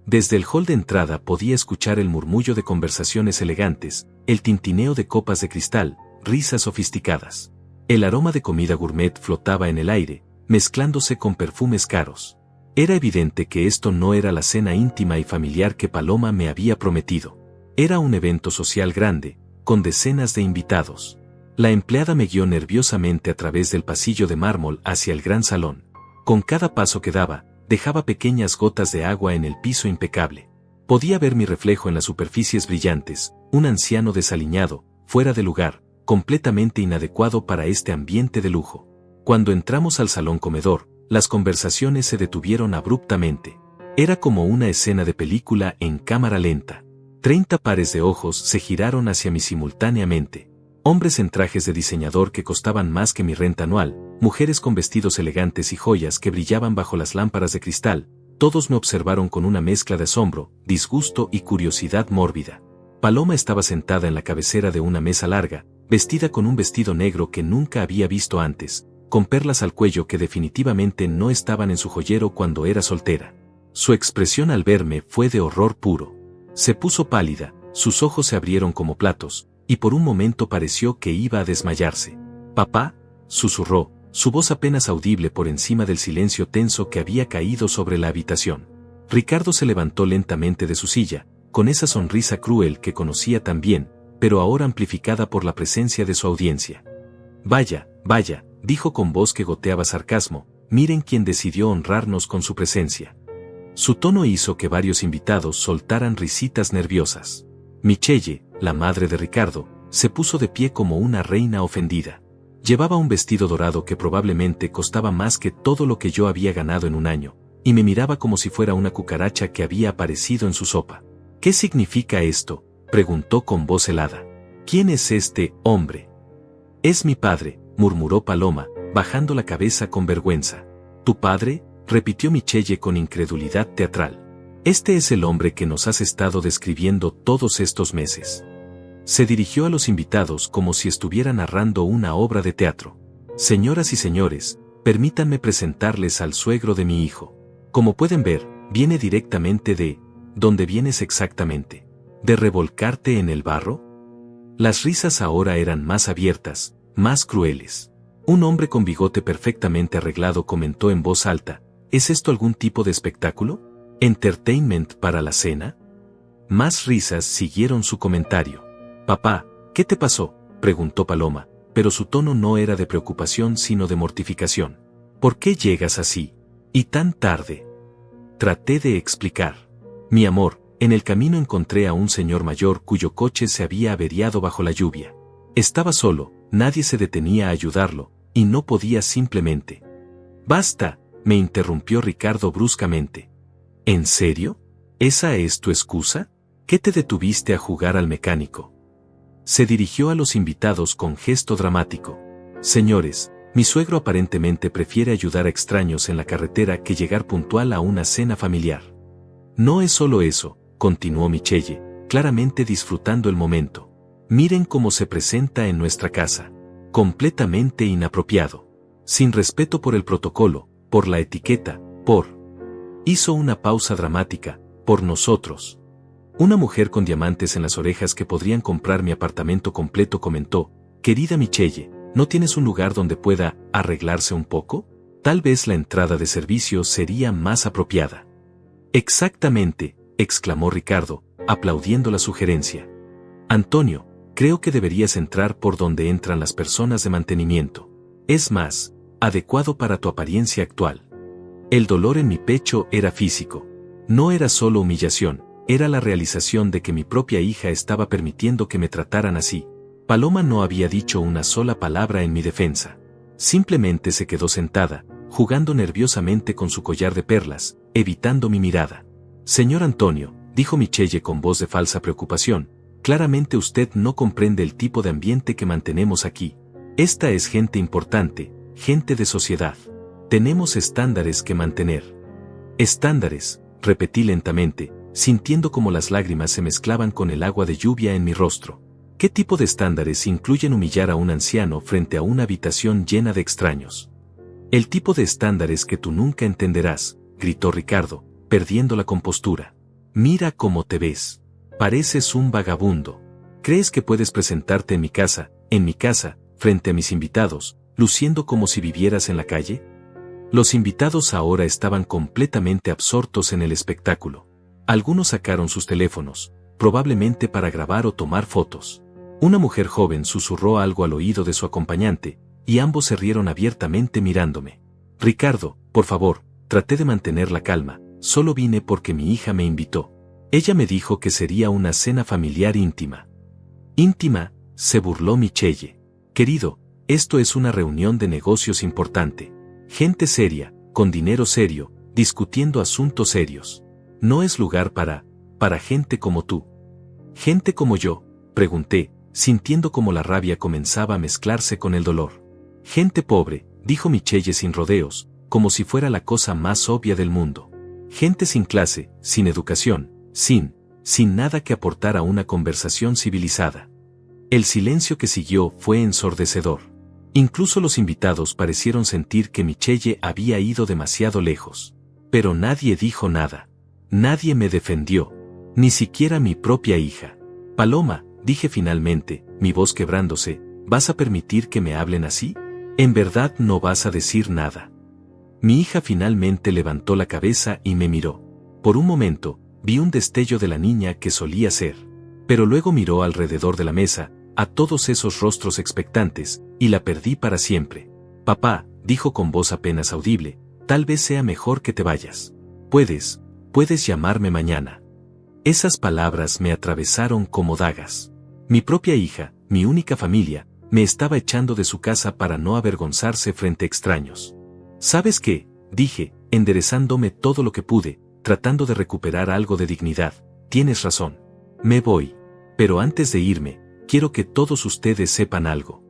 Desde el hall de entrada podía escuchar el murmullo de conversaciones elegantes, el tintineo de copas de cristal, risas sofisticadas. El aroma de comida gourmet flotaba en el aire, mezclándose con perfumes caros. Era evidente que esto no era la cena íntima y familiar que Paloma me había prometido. Era un evento social grande, con decenas de invitados. La empleada me guió nerviosamente a través del pasillo de mármol hacia el gran salón. Con cada paso que daba, dejaba pequeñas gotas de agua en el piso impecable. Podía ver mi reflejo en las superficies brillantes, un anciano desaliñado, fuera de lugar, completamente inadecuado para este ambiente de lujo. Cuando entramos al salón comedor, las conversaciones se detuvieron abruptamente. Era como una escena de película en cámara lenta. 30 pares de ojos se giraron hacia mí simultáneamente. Hombres en trajes de diseñador que costaban más que mi renta anual, mujeres con vestidos elegantes y joyas que brillaban bajo las lámparas de cristal, todos me observaron con una mezcla de asombro, disgusto y curiosidad mórbida. Paloma estaba sentada en la cabecera de una mesa larga, vestida con un vestido negro que nunca había visto antes, con perlas al cuello que definitivamente no estaban en su joyero cuando era soltera. Su expresión al verme fue de horror puro. Se puso pálida, sus ojos se abrieron como platos, y por un momento pareció que iba a desmayarse. «Papá», susurró, su voz apenas audible por encima del silencio tenso que había caído sobre la habitación. Ricardo se levantó lentamente de su silla, con esa sonrisa cruel que conocía tan bien, pero ahora amplificada por la presencia de su audiencia. «Vaya, vaya», dijo con voz que goteaba sarcasmo, «miren quién decidió honrarnos con su presencia». Su tono hizo que varios invitados soltaran risitas nerviosas. Michelle, la madre de Ricardo, se puso de pie como una reina ofendida. Llevaba un vestido dorado que probablemente costaba más que todo lo que yo había ganado en un año, y me miraba como si fuera una cucaracha que había aparecido en su sopa. «¿Qué significa esto?», preguntó con voz helada. «¿Quién es este hombre?». «Es mi padre», murmuró Paloma, bajando la cabeza con vergüenza. «¿Tu padre?», repitió Michelle con incredulidad teatral. «Este es el hombre que nos has estado describiendo todos estos meses». Se dirigió a los invitados como si estuviera narrando una obra de teatro. «Señoras y señores, permítanme presentarles al suegro de mi hijo. Como pueden ver, viene directamente de... ¿Dónde vienes exactamente? ¿De revolcarte en el barro?». Las risas ahora eran más abiertas, más crueles. Un hombre con bigote perfectamente arreglado comentó en voz alta: «¿Es esto algún tipo de espectáculo? ¿Entertainment para la cena?». Más risas siguieron su comentario. «Papá, ¿qué te pasó?», preguntó Paloma, pero su tono no era de preocupación sino de mortificación. «¿Por qué llegas así? ¿Y tan tarde?». Traté de explicar. «Mi amor, en el camino encontré a un señor mayor cuyo coche se había averiado bajo la lluvia. Estaba solo, nadie se detenía a ayudarlo, y no podía simplemente». «¡Basta!», me interrumpió Ricardo bruscamente. «¿En serio? ¿Esa es tu excusa? ¿Qué te detuviste a jugar al mecánico?». Se dirigió a los invitados con gesto dramático. «Señores, mi suegro aparentemente prefiere ayudar a extraños en la carretera que llegar puntual a una cena familiar». «No es solo eso», continuó Michelle, claramente disfrutando el momento. «Miren cómo se presenta en nuestra casa. Completamente inapropiado. Sin respeto por el protocolo, por la etiqueta, por...». Hizo una pausa dramática. «Por nosotros». Una mujer con diamantes en las orejas que podrían comprar mi apartamento completo comentó: «Querida Michelle, ¿no tienes un lugar donde pueda arreglarse un poco? Tal vez la entrada de servicio sería más apropiada». «Exactamente», exclamó Ricardo, aplaudiendo la sugerencia. «Antonio, creo que deberías entrar por donde entran las personas de mantenimiento. Es más adecuado para tu apariencia actual». El dolor en mi pecho era físico. No era solo humillación, era la realización de que mi propia hija estaba permitiendo que me trataran así. Paloma no había dicho una sola palabra en mi defensa. Simplemente se quedó sentada, jugando nerviosamente con su collar de perlas, evitando mi mirada. «Señor Antonio», dijo Michelle con voz de falsa preocupación, «claramente usted no comprende el tipo de ambiente que mantenemos aquí. Esta es gente importante, gente de sociedad. Tenemos estándares que mantener». «Estándares», repetí lentamente, sintiendo como las lágrimas se mezclaban con el agua de lluvia en mi rostro. «¿Qué tipo de estándares incluyen humillar a un anciano frente a una habitación llena de extraños?». «El tipo de estándares que tú nunca entenderás», gritó Ricardo, perdiendo la compostura. «Mira cómo te ves. Pareces un vagabundo. ¿Crees que puedes presentarte en mi casa, frente a mis invitados, luciendo como si vivieras en la calle?». Los invitados ahora estaban completamente absortos en el espectáculo. Algunos sacaron sus teléfonos, probablemente para grabar o tomar fotos. Una mujer joven susurró algo al oído de su acompañante, y ambos se rieron abiertamente mirándome. Ricardo, por favor, traté de mantener la calma, solo vine porque mi hija me invitó. Ella me dijo que sería una cena familiar íntima. ¿Íntima?, se burló Michelle. Querido, esto es una reunión de negocios importante. Gente seria, con dinero serio, discutiendo asuntos serios. No es lugar para gente como tú. ¿Gente como yo?, pregunté, sintiendo como la rabia comenzaba a mezclarse con el dolor. Gente pobre, dijo Michelle sin rodeos, como si fuera la cosa más obvia del mundo. Gente sin clase, sin educación, sin nada que aportar a una conversación civilizada. El silencio que siguió fue ensordecedor. Incluso los invitados parecieron sentir que Michelle había ido demasiado lejos. Pero nadie dijo nada. Nadie me defendió. Ni siquiera mi propia hija. Paloma, dije finalmente, mi voz quebrándose, ¿vas a permitir que me hablen así? ¿En verdad no vas a decir nada? Mi hija finalmente levantó la cabeza y me miró. Por un momento, vi un destello de la niña que solía ser. Pero luego miró alrededor de la mesa, a todos esos rostros expectantes, y la perdí para siempre. Papá, dijo con voz apenas audible, tal vez sea mejor que te vayas. Puedes llamarme mañana. Esas palabras me atravesaron como dagas. Mi propia hija, mi única familia, me estaba echando de su casa para no avergonzarse frente a extraños. ¿Sabes qué?, dije, enderezándome todo lo que pude, tratando de recuperar algo de dignidad. Tienes razón. Me voy. Pero antes de irme, quiero que todos ustedes sepan algo.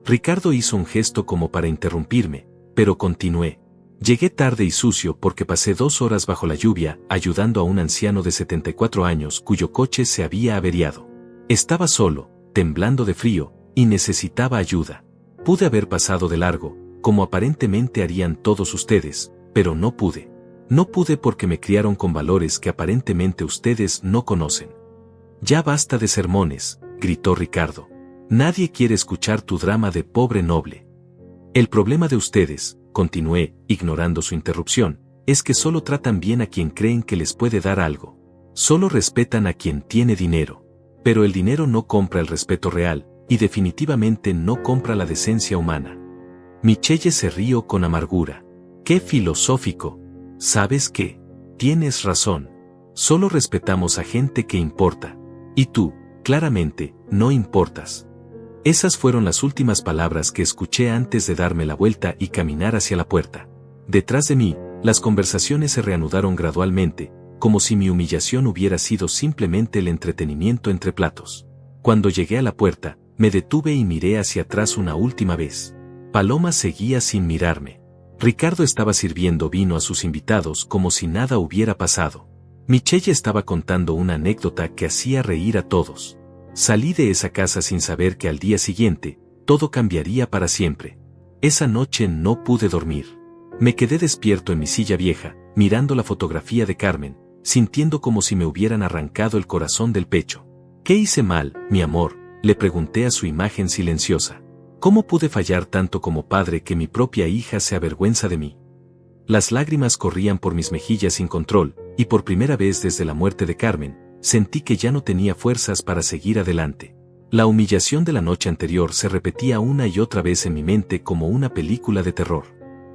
Ricardo hizo un gesto como para interrumpirme, pero continué. Llegué tarde y sucio porque pasé 2 horas bajo la lluvia ayudando a un anciano de 74 años cuyo coche se había averiado. Estaba solo, temblando de frío, y necesitaba ayuda. Pude haber pasado de largo, como aparentemente harían todos ustedes, pero no pude. No pude porque me criaron con valores que aparentemente ustedes no conocen. Ya basta de sermones, gritó Ricardo. Nadie quiere escuchar tu drama de pobre noble. El problema de ustedes, continué, ignorando su interrupción, es que solo tratan bien a quien creen que les puede dar algo. Solo respetan a quien tiene dinero. Pero el dinero no compra el respeto real, y definitivamente no compra la decencia humana. Michelle se rió con amargura. ¡Qué filosófico! ¿Sabes qué? Tienes razón. Solo respetamos a gente que importa. Y tú, claramente, no importas. Esas fueron las últimas palabras que escuché antes de darme la vuelta y caminar hacia la puerta. Detrás de mí, las conversaciones se reanudaron gradualmente, como si mi humillación hubiera sido simplemente el entretenimiento entre platos. Cuando llegué a la puerta, me detuve y miré hacia atrás una última vez. Paloma seguía sin mirarme. Ricardo estaba sirviendo vino a sus invitados como si nada hubiera pasado. Michelle estaba contando una anécdota que hacía reír a todos. Salí de esa casa sin saber que al día siguiente, todo cambiaría para siempre. Esa noche no pude dormir. Me quedé despierto en mi silla vieja, mirando la fotografía de Carmen, sintiendo como si me hubieran arrancado el corazón del pecho. ¿Qué hice mal, mi amor?, le pregunté a su imagen silenciosa. ¿Cómo pude fallar tanto como padre que mi propia hija se avergüenza de mí? Las lágrimas corrían por mis mejillas sin control, y por primera vez desde la muerte de Carmen, sentí que ya no tenía fuerzas para seguir adelante. La humillación de la noche anterior se repetía una y otra vez en mi mente como una película de terror.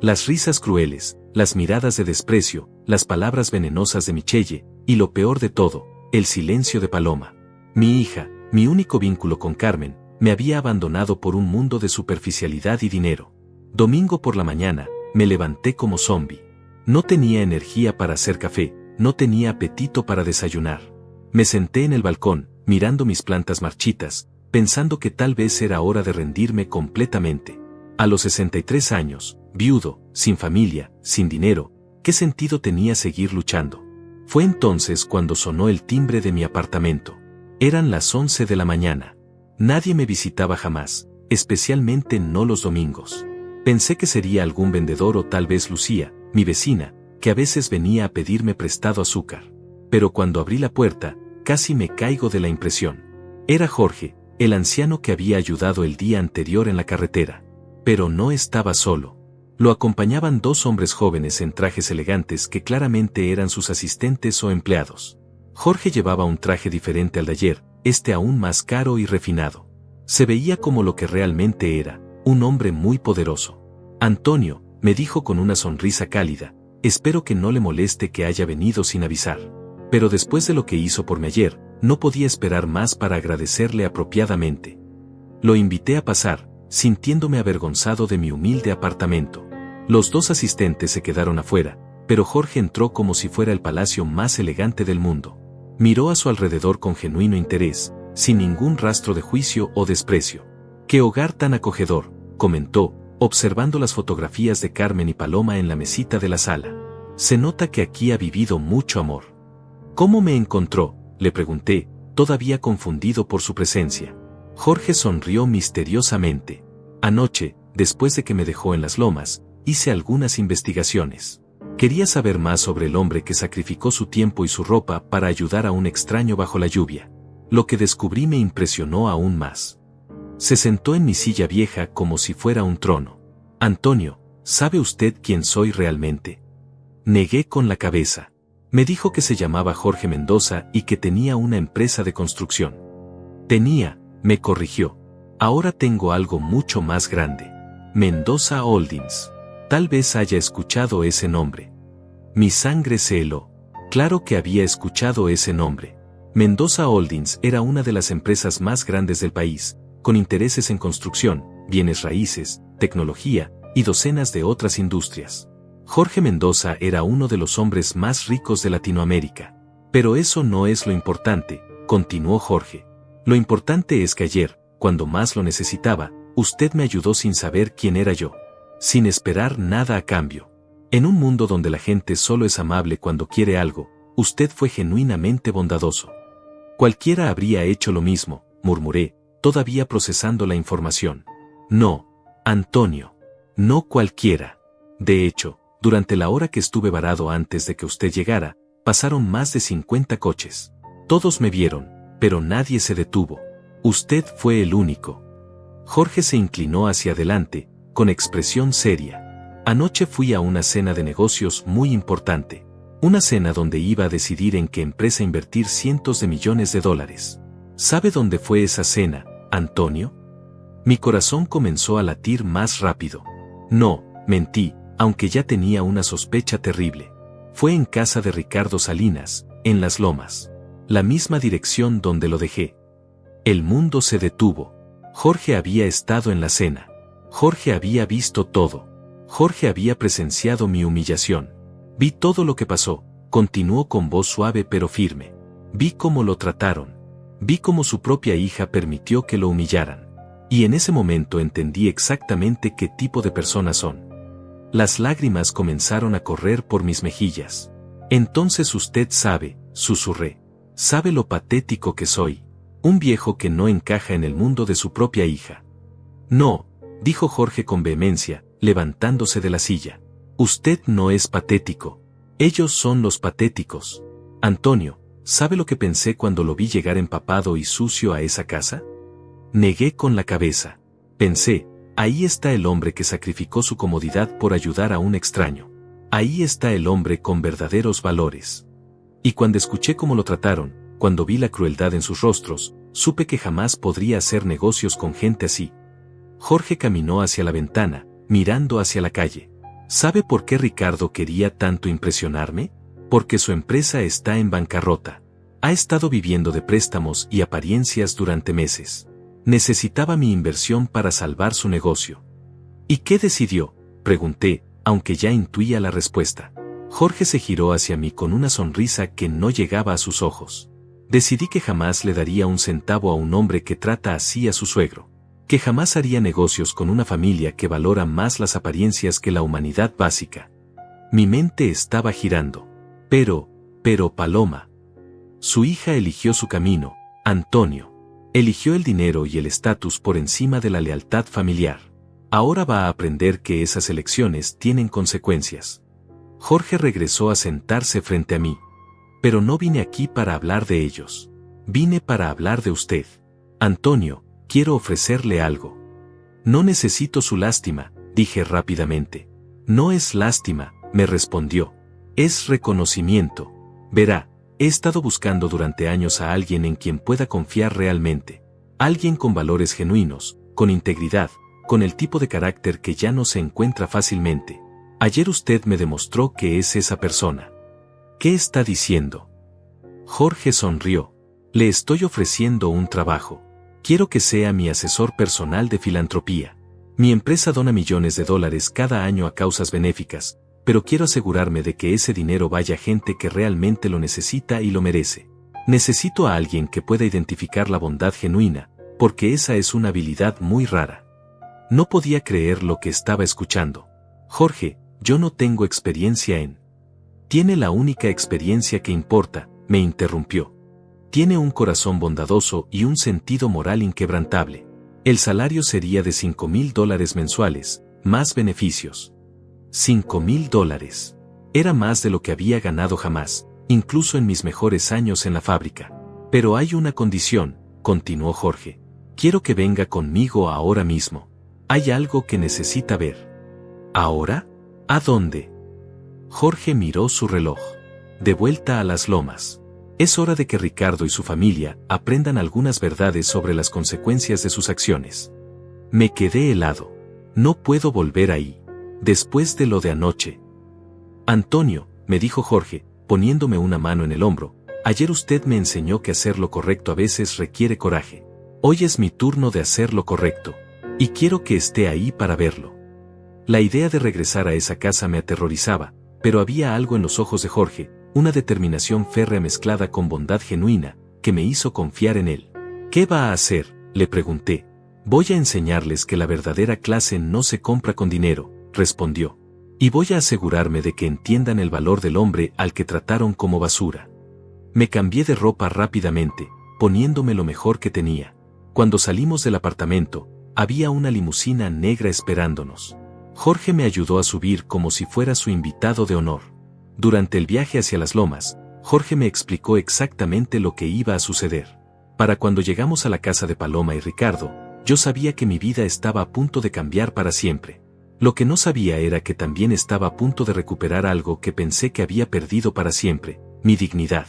Las risas crueles, las miradas de desprecio, las palabras venenosas de Michelle, y lo peor de todo, el silencio de Paloma. Mi hija, mi único vínculo con Carmen, me había abandonado por un mundo de superficialidad y dinero. Domingo por la mañana, me levanté como zombi. No tenía energía para hacer café, no tenía apetito para desayunar. Me senté en el balcón, mirando mis plantas marchitas, pensando que tal vez era hora de rendirme completamente. A los 63 años, viudo, sin familia, sin dinero, ¿qué sentido tenía seguir luchando? Fue entonces cuando sonó el timbre de mi apartamento. Eran las 11 de la mañana. Nadie me visitaba jamás, especialmente no los domingos. Pensé que sería algún vendedor o tal vez Lucía, mi vecina, que a veces venía a pedirme prestado azúcar. Pero cuando abrí la puerta, casi me caigo de la impresión. Era Jorge, el anciano que había ayudado el día anterior en la carretera. Pero no estaba solo. Lo acompañaban 2 hombres jóvenes en trajes elegantes que claramente eran sus asistentes o empleados. Jorge llevaba un traje diferente al de ayer, aún más caro y refinado. Se veía como lo que realmente era, un hombre muy poderoso. Antonio, me dijo con una sonrisa cálida, espero que no le moleste que haya venido sin avisar. Pero después de lo que hizo por mí ayer, no podía esperar más para agradecerle apropiadamente. Lo invité a pasar, sintiéndome avergonzado de mi humilde apartamento. Los dos asistentes se quedaron afuera, pero Jorge entró como si fuera el palacio más elegante del mundo. Miró a su alrededor con genuino interés, sin ningún rastro de juicio o desprecio. «¡Qué hogar tan acogedor!», comentó, observando las fotografías de Carmen y Paloma en la mesita de la sala. «Se nota que aquí ha vivido mucho amor». «¿Cómo me encontró?», le pregunté, todavía confundido por su presencia. Jorge sonrió misteriosamente. «Anoche, después de que me dejó en las lomas, hice algunas investigaciones. Quería saber más sobre el hombre que sacrificó su tiempo y su ropa para ayudar a un extraño bajo la lluvia. Lo que descubrí me impresionó aún más». Se sentó en mi silla vieja como si fuera un trono. «Antonio, ¿sabe usted quién soy realmente?». Negué con la cabeza. Me dijo que se llamaba Jorge Mendoza y que tenía una empresa de construcción. «Tenía», me corrigió. «Ahora tengo algo mucho más grande. Mendoza Holdings. Tal vez haya escuchado ese nombre». Mi sangre se heló. Claro que había escuchado ese nombre. Mendoza Holdings era una de las empresas más grandes del país, con intereses en construcción, bienes raíces, tecnología y docenas de otras industrias. Jorge Mendoza era uno de los hombres más ricos de Latinoamérica. «Pero eso no es lo importante», continuó Jorge. «Lo importante es que ayer, cuando más lo necesitaba, usted me ayudó sin saber quién era yo. Sin esperar nada a cambio. En un mundo donde la gente solo es amable cuando quiere algo, usted fue genuinamente bondadoso». «Cualquiera habría hecho lo mismo», murmuré, todavía procesando la información. «No, Antonio. No cualquiera. De hecho, durante la hora que estuve varado antes de que usted llegara, pasaron más de 50 coches. Todos me vieron, pero nadie se detuvo. Usted fue el único». Jorge se inclinó hacia adelante, con expresión seria. «Anoche fui a una cena de negocios muy importante. Una cena donde iba a decidir en qué empresa invertir cientos de millones de dólares. ¿Sabe dónde fue esa cena, Antonio?». Mi corazón comenzó a latir más rápido. No, mentí, aunque ya tenía una sospecha terrible. Fue en casa de Ricardo Salinas, en Las Lomas. La misma dirección donde lo dejé. El mundo se detuvo. Jorge había estado en la cena. Jorge había visto todo. Jorge había presenciado mi humillación. «Vi todo lo que pasó», continuó con voz suave pero firme. «Vi cómo lo trataron. Vi cómo su propia hija permitió que lo humillaran. Y en ese momento entendí exactamente qué tipo de personas son». Las lágrimas comenzaron a correr por mis mejillas. «Entonces usted sabe», susurré. «Sabe lo patético que soy. Un viejo que no encaja en el mundo de su propia hija». «No», dijo Jorge con vehemencia, levantándose de la silla. «Usted no es patético. Ellos son los patéticos. Antonio, ¿sabe lo que pensé cuando lo vi llegar empapado y sucio a esa casa?». Negué con la cabeza. Pensé, ahí está el hombre que sacrificó su comodidad por ayudar a un extraño. Ahí está el hombre con verdaderos valores. Y cuando escuché cómo lo trataron, cuando vi la crueldad en sus rostros, supe que jamás podría hacer negocios con gente así. Jorge caminó hacia la ventana, mirando hacia la calle. ¿Sabe por qué Ricardo quería tanto impresionarme? Porque su empresa está en bancarrota. Ha estado viviendo de préstamos y apariencias durante meses. Necesitaba mi inversión para salvar su negocio. ¿Y qué decidió?, pregunté, aunque ya intuía la respuesta. Jorge se giró hacia mí con una sonrisa que no llegaba a sus ojos. Decidí que jamás le daría un centavo a un hombre que trata así a su suegro. Que jamás haría negocios con una familia que valora más las apariencias que la humanidad básica. Mi mente estaba girando. Pero Paloma. Su hija eligió su camino, Antonio. Eligió el dinero y el estatus por encima de la lealtad familiar. Ahora va a aprender que esas elecciones tienen consecuencias. Jorge regresó a sentarse frente a mí. Pero no vine aquí para hablar de ellos. Vine para hablar de usted. Antonio, quiero ofrecerle algo. No necesito su lástima, dije rápidamente. No es lástima, me respondió. Es reconocimiento. Verá, he estado buscando durante años a alguien en quien pueda confiar realmente. Alguien con valores genuinos, con integridad, con el tipo de carácter que ya no se encuentra fácilmente. Ayer usted me demostró que es esa persona. ¿Qué está diciendo? Jorge sonrió. Le estoy ofreciendo un trabajo. Quiero que sea mi asesor personal de filantropía. Mi empresa dona millones de dólares cada año a causas benéficas, pero quiero asegurarme de que ese dinero vaya a gente que realmente lo necesita y lo merece. Necesito a alguien que pueda identificar la bondad genuina, porque esa es una habilidad muy rara. No podía creer lo que estaba escuchando. Jorge, yo no tengo experiencia en... Tiene la única experiencia que importa, me interrumpió. Tiene un corazón bondadoso y un sentido moral inquebrantable. El salario sería de $5,000 mensuales, más beneficios. $5,000. Era más de lo que había ganado jamás, incluso en mis mejores años en la fábrica. Pero hay una condición, continuó Jorge. Quiero que venga conmigo ahora mismo. Hay algo que necesita ver. ¿Ahora? ¿A dónde? Jorge miró su reloj. De vuelta a las lomas. Es hora de que Ricardo y su familia aprendan algunas verdades sobre las consecuencias de sus acciones. Me quedé helado. No puedo volver ahí. Después de lo de anoche. Antonio, me dijo Jorge, poniéndome una mano en el hombro, ayer usted me enseñó que hacer lo correcto a veces requiere coraje. Hoy es mi turno de hacer lo correcto. Y quiero que esté ahí para verlo. La idea de regresar a esa casa me aterrorizaba, pero había algo en los ojos de Jorge, una determinación férrea mezclada con bondad genuina, que me hizo confiar en él. ¿Qué va a hacer?, le pregunté. Voy a enseñarles que la verdadera clase no se compra con dinero, respondió. Y voy a asegurarme de que entiendan el valor del hombre al que trataron como basura. Me cambié de ropa rápidamente, poniéndome lo mejor que tenía. Cuando salimos del apartamento, había una limusina negra esperándonos. Jorge me ayudó a subir como si fuera su invitado de honor. Durante el viaje hacia las lomas, Jorge me explicó exactamente lo que iba a suceder. Para cuando llegamos a la casa de Paloma y Ricardo, yo sabía que mi vida estaba a punto de cambiar para siempre. Lo que no sabía era que también estaba a punto de recuperar algo que pensé que había perdido para siempre, mi dignidad.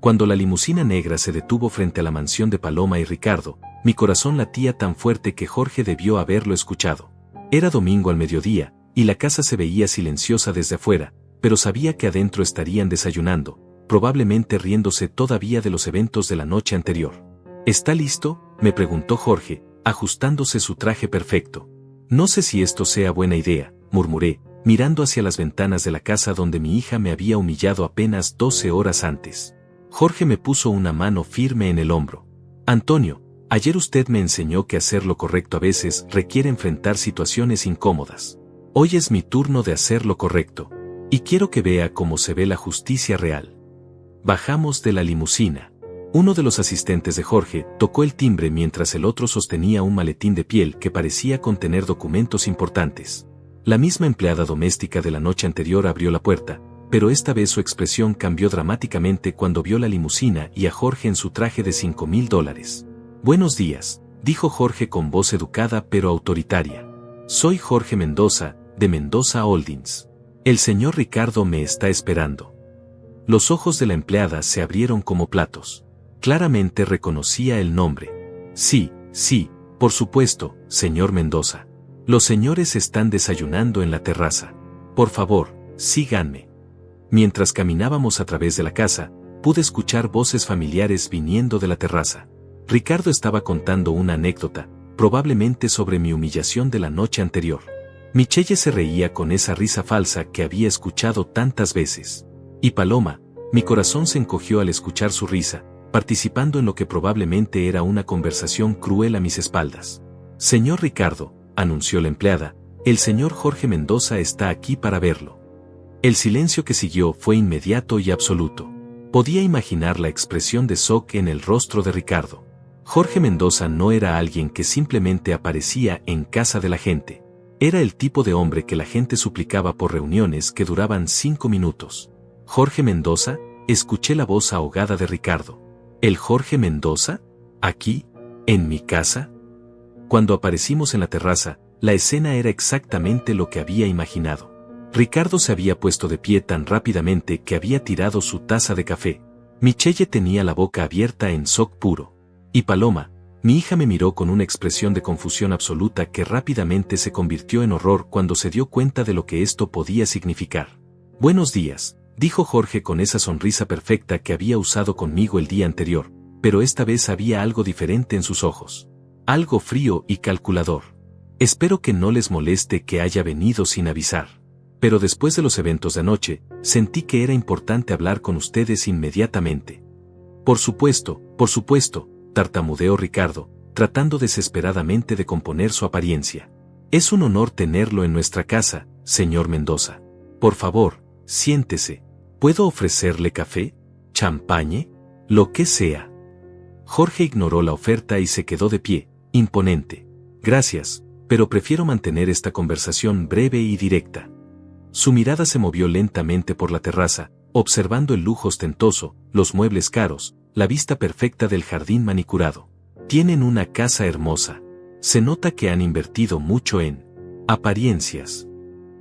Cuando la limusina negra se detuvo frente a la mansión de Paloma y Ricardo, mi corazón latía tan fuerte que Jorge debió haberlo escuchado. Era domingo al mediodía, y la casa se veía silenciosa desde afuera, pero sabía que adentro estarían desayunando, probablemente riéndose todavía de los eventos de la noche anterior. ¿Está listo?, me preguntó Jorge, ajustándose su traje perfecto. No sé si esto sea buena idea, murmuré, mirando hacia las ventanas de la casa donde mi hija me había humillado apenas 12 horas antes. Jorge me puso una mano firme en el hombro. Antonio, ayer usted me enseñó que hacer lo correcto a veces requiere enfrentar situaciones incómodas. Hoy es mi turno de hacer lo correcto. Y quiero que vea cómo se ve la justicia real. Bajamos de la limusina. Uno de los asistentes de Jorge tocó el timbre mientras el otro sostenía un maletín de piel que parecía contener documentos importantes. La misma empleada doméstica de la noche anterior abrió la puerta, pero esta vez su expresión cambió dramáticamente cuando vio la limusina y a Jorge en su traje de $5,000. Buenos días, dijo Jorge con voz educada pero autoritaria. Soy Jorge Mendoza, de Mendoza Holdings. El señor Ricardo me está esperando. Los ojos de la empleada se abrieron como platos. Claramente reconocía el nombre. Sí, por supuesto, señor Mendoza. Los señores están desayunando en la terraza. Por favor, síganme. Mientras caminábamos a través de la casa, pude escuchar voces familiares viniendo de la terraza. Ricardo estaba contando una anécdota, probablemente sobre mi humillación de la noche anterior. Michelle se reía con esa risa falsa que había escuchado tantas veces. Y Paloma, mi corazón se encogió al escuchar su risa, participando en lo que probablemente era una conversación cruel a mis espaldas. Señor Ricardo, anunció la empleada, el señor Jorge Mendoza está aquí para verlo. El silencio que siguió fue inmediato y absoluto. Podía imaginar la expresión de shock en el rostro de Ricardo. Jorge Mendoza no era alguien que simplemente aparecía en casa de la gente. Era el tipo de hombre que la gente suplicaba por reuniones que duraban 5 minutos. ¿Jorge Mendoza? Escuché la voz ahogada de Ricardo. ¿El Jorge Mendoza? ¿Aquí? ¿En mi casa? Cuando aparecimos en la terraza, la escena era exactamente lo que había imaginado. Ricardo se había puesto de pie tan rápidamente que había tirado su taza de café. Michelle tenía la boca abierta en shock puro. Y Paloma, Mi hija me miró con una expresión de confusión absoluta que rápidamente se convirtió en horror cuando se dio cuenta de lo que esto podía significar. Buenos días, dijo Jorge con esa sonrisa perfecta que había usado conmigo el día anterior, pero esta vez había algo diferente en sus ojos. Algo frío y calculador. Espero que no les moleste que haya venido sin avisar. Pero después de los eventos de anoche, sentí que era importante hablar con ustedes inmediatamente. Por supuesto, tartamudeó Ricardo, tratando desesperadamente de componer su apariencia. Es un honor tenerlo en nuestra casa, señor Mendoza. Por favor, siéntese. ¿Puedo ofrecerle café? ¿Champagne? Lo que sea. Jorge ignoró la oferta y se quedó de pie, imponente. Gracias, pero prefiero mantener esta conversación breve y directa. Su mirada se movió lentamente por la terraza, observando el lujo ostentoso, los muebles caros, la vista perfecta del jardín manicurado. Tienen una casa hermosa. Se nota que han invertido mucho en apariencias.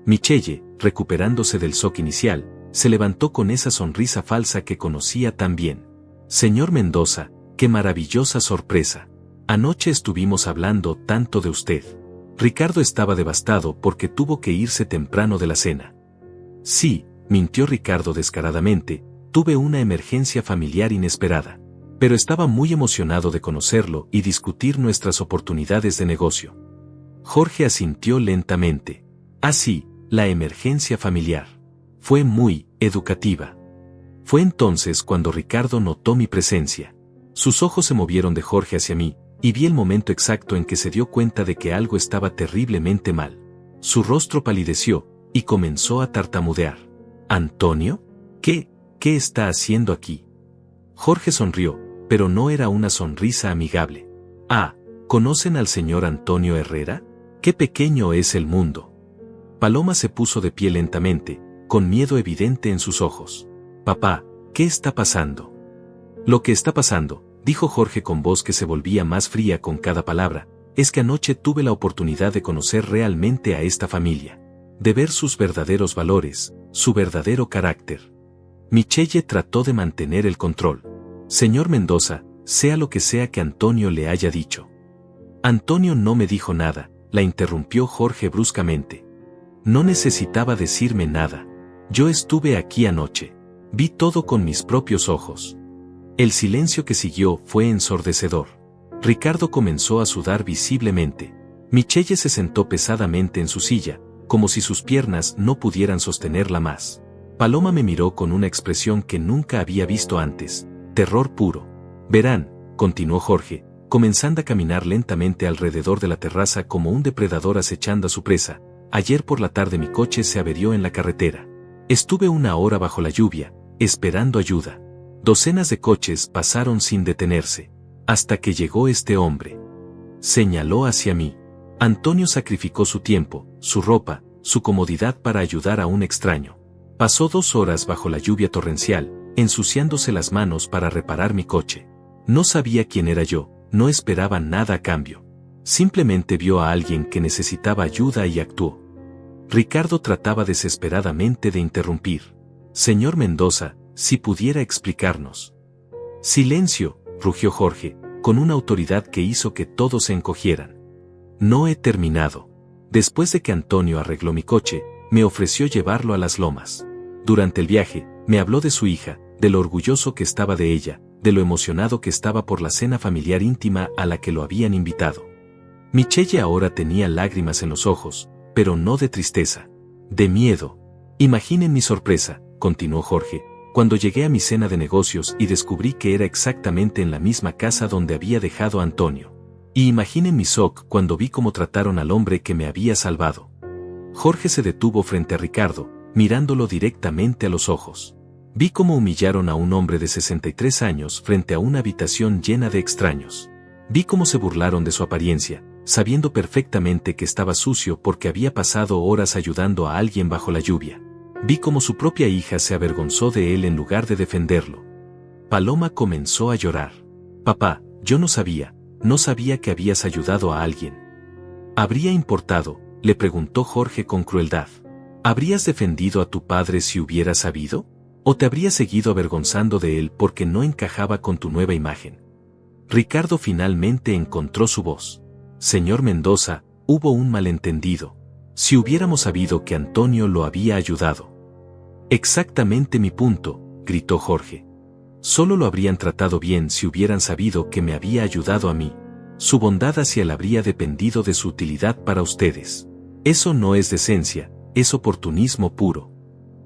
Michelle, recuperándose del shock inicial, se levantó con esa sonrisa falsa que conocía tan bien. Señor Mendoza, qué maravillosa sorpresa. Anoche estuvimos hablando tanto de usted. Ricardo estaba devastado porque tuvo que irse temprano de la cena. Sí, mintió Ricardo descaradamente, tuve una emergencia familiar inesperada. Pero estaba muy emocionado de conocerlo y discutir nuestras oportunidades de negocio. Jorge asintió lentamente. Ah, sí, la emergencia familiar. Fue muy educativa. Fue entonces cuando Ricardo notó mi presencia. Sus ojos se movieron de Jorge hacia mí, y vi el momento exacto en que se dio cuenta de que algo estaba terriblemente mal. Su rostro palideció, y comenzó a tartamudear. ¿Antonio? ¿Qué está haciendo aquí? Jorge sonrió, pero no era una sonrisa amigable. Ah, ¿conocen al señor Antonio Herrera? ¡Qué pequeño es el mundo! Paloma se puso de pie lentamente, con miedo evidente en sus ojos. Papá, ¿qué está pasando? Lo que está pasando, dijo Jorge con voz que se volvía más fría con cada palabra, es que anoche tuve la oportunidad de conocer realmente a esta familia. De ver sus verdaderos valores, su verdadero carácter. Michelle trató de mantener el control. Señor Mendoza, sea lo que sea que Antonio le haya dicho. Antonio no me dijo nada, la interrumpió Jorge bruscamente. No necesitaba decirme nada. Yo estuve aquí anoche. Vi todo con mis propios ojos. El silencio que siguió fue ensordecedor. Ricardo comenzó a sudar visiblemente. Michelle se sentó pesadamente en su silla, como si sus piernas no pudieran sostenerla más. Paloma me miró con una expresión que nunca había visto antes. Terror puro. Verán, continuó Jorge, comenzando a caminar lentamente alrededor de la terraza como un depredador acechando a su presa. Ayer por la tarde mi coche se averió en la carretera. Estuve 1 hora bajo la lluvia, esperando ayuda. Docenas de coches pasaron sin detenerse, hasta que llegó este hombre. Señaló hacia mí. Antonio sacrificó su tiempo, su ropa, su comodidad para ayudar a un extraño. Pasó 2 horas bajo la lluvia torrencial, ensuciándose las manos para reparar mi coche. No sabía quién era yo, no esperaba nada a cambio. Simplemente vio a alguien que necesitaba ayuda y actuó. Ricardo trataba desesperadamente de interrumpir. Señor Mendoza, si pudiera explicarnos. Silencio, rugió Jorge, con una autoridad que hizo que todos se encogieran. No he terminado. Después de que Antonio arregló mi coche, me ofreció llevarlo a las lomas. Durante el viaje, me habló de su hija, de lo orgulloso que estaba de ella, de lo emocionado que estaba por la cena familiar íntima a la que lo habían invitado. Michelle ahora tenía lágrimas en los ojos, pero no de tristeza, de miedo. Imaginen mi sorpresa, continuó Jorge, cuando llegué a mi cena de negocios y descubrí que era exactamente en la misma casa donde había dejado a Antonio. Y imaginen mi shock cuando vi cómo trataron al hombre que me había salvado. Jorge se detuvo frente a Ricardo, mirándolo directamente a los ojos. Vi cómo humillaron a un hombre de 63 años frente a una habitación llena de extraños. Vi cómo se burlaron de su apariencia, sabiendo perfectamente que estaba sucio porque había pasado horas ayudando a alguien bajo la lluvia. Vi cómo su propia hija se avergonzó de él en lugar de defenderlo. Paloma comenzó a llorar. Papá, yo no sabía que habías ayudado a alguien. ¿Habría importado? Le preguntó Jorge con crueldad. ¿Habrías defendido a tu padre si hubieras sabido? ¿O te habrías seguido avergonzando de él porque no encajaba con tu nueva imagen? Ricardo finalmente encontró su voz. Señor Mendoza, hubo un malentendido. Si hubiéramos sabido que Antonio lo había ayudado. Exactamente mi punto, gritó Jorge. Solo lo habrían tratado bien si hubieran sabido que me había ayudado a mí. Su bondad hacia él habría dependido de su utilidad para ustedes. Eso no es decencia, es oportunismo puro.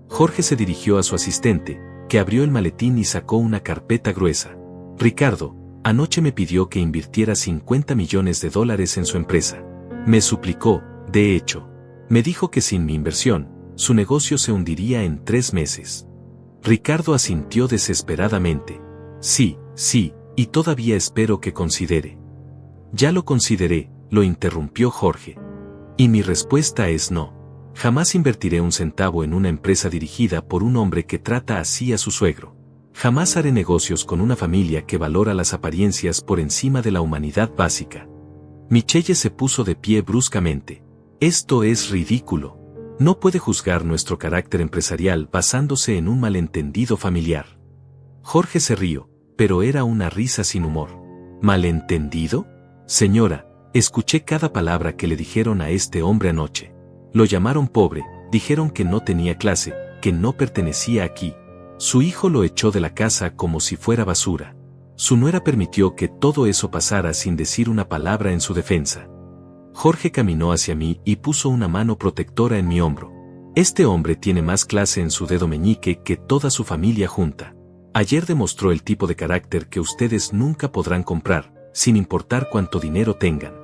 Jorge se dirigió a su asistente, que abrió el maletín y sacó una carpeta gruesa. Ricardo, anoche me pidió que invirtiera $50 millones en su empresa. Me suplicó, de hecho. Me dijo que sin mi inversión, su negocio se hundiría en 3 meses. Ricardo asintió desesperadamente. Sí, y todavía espero que considere. Ya lo consideré, lo interrumpió Jorge. Y mi respuesta es no. Jamás invertiré un centavo en una empresa dirigida por un hombre que trata así a su suegro. Jamás haré negocios con una familia que valora las apariencias por encima de la humanidad básica. Michelle se puso de pie bruscamente. Esto es ridículo. No puede juzgar nuestro carácter empresarial basándose en un malentendido familiar. Jorge se rió, pero era una risa sin humor. ¿Malentendido? Señora, escuché cada palabra que le dijeron a este hombre anoche. Lo llamaron pobre, dijeron que no tenía clase, que no pertenecía aquí. Su hijo lo echó de la casa como si fuera basura. Su nuera permitió que todo eso pasara sin decir una palabra en su defensa. Jorge caminó hacia mí y puso una mano protectora en mi hombro. Este hombre tiene más clase en su dedo meñique que toda su familia junta. Ayer demostró el tipo de carácter que ustedes nunca podrán comprar, sin importar cuánto dinero tengan.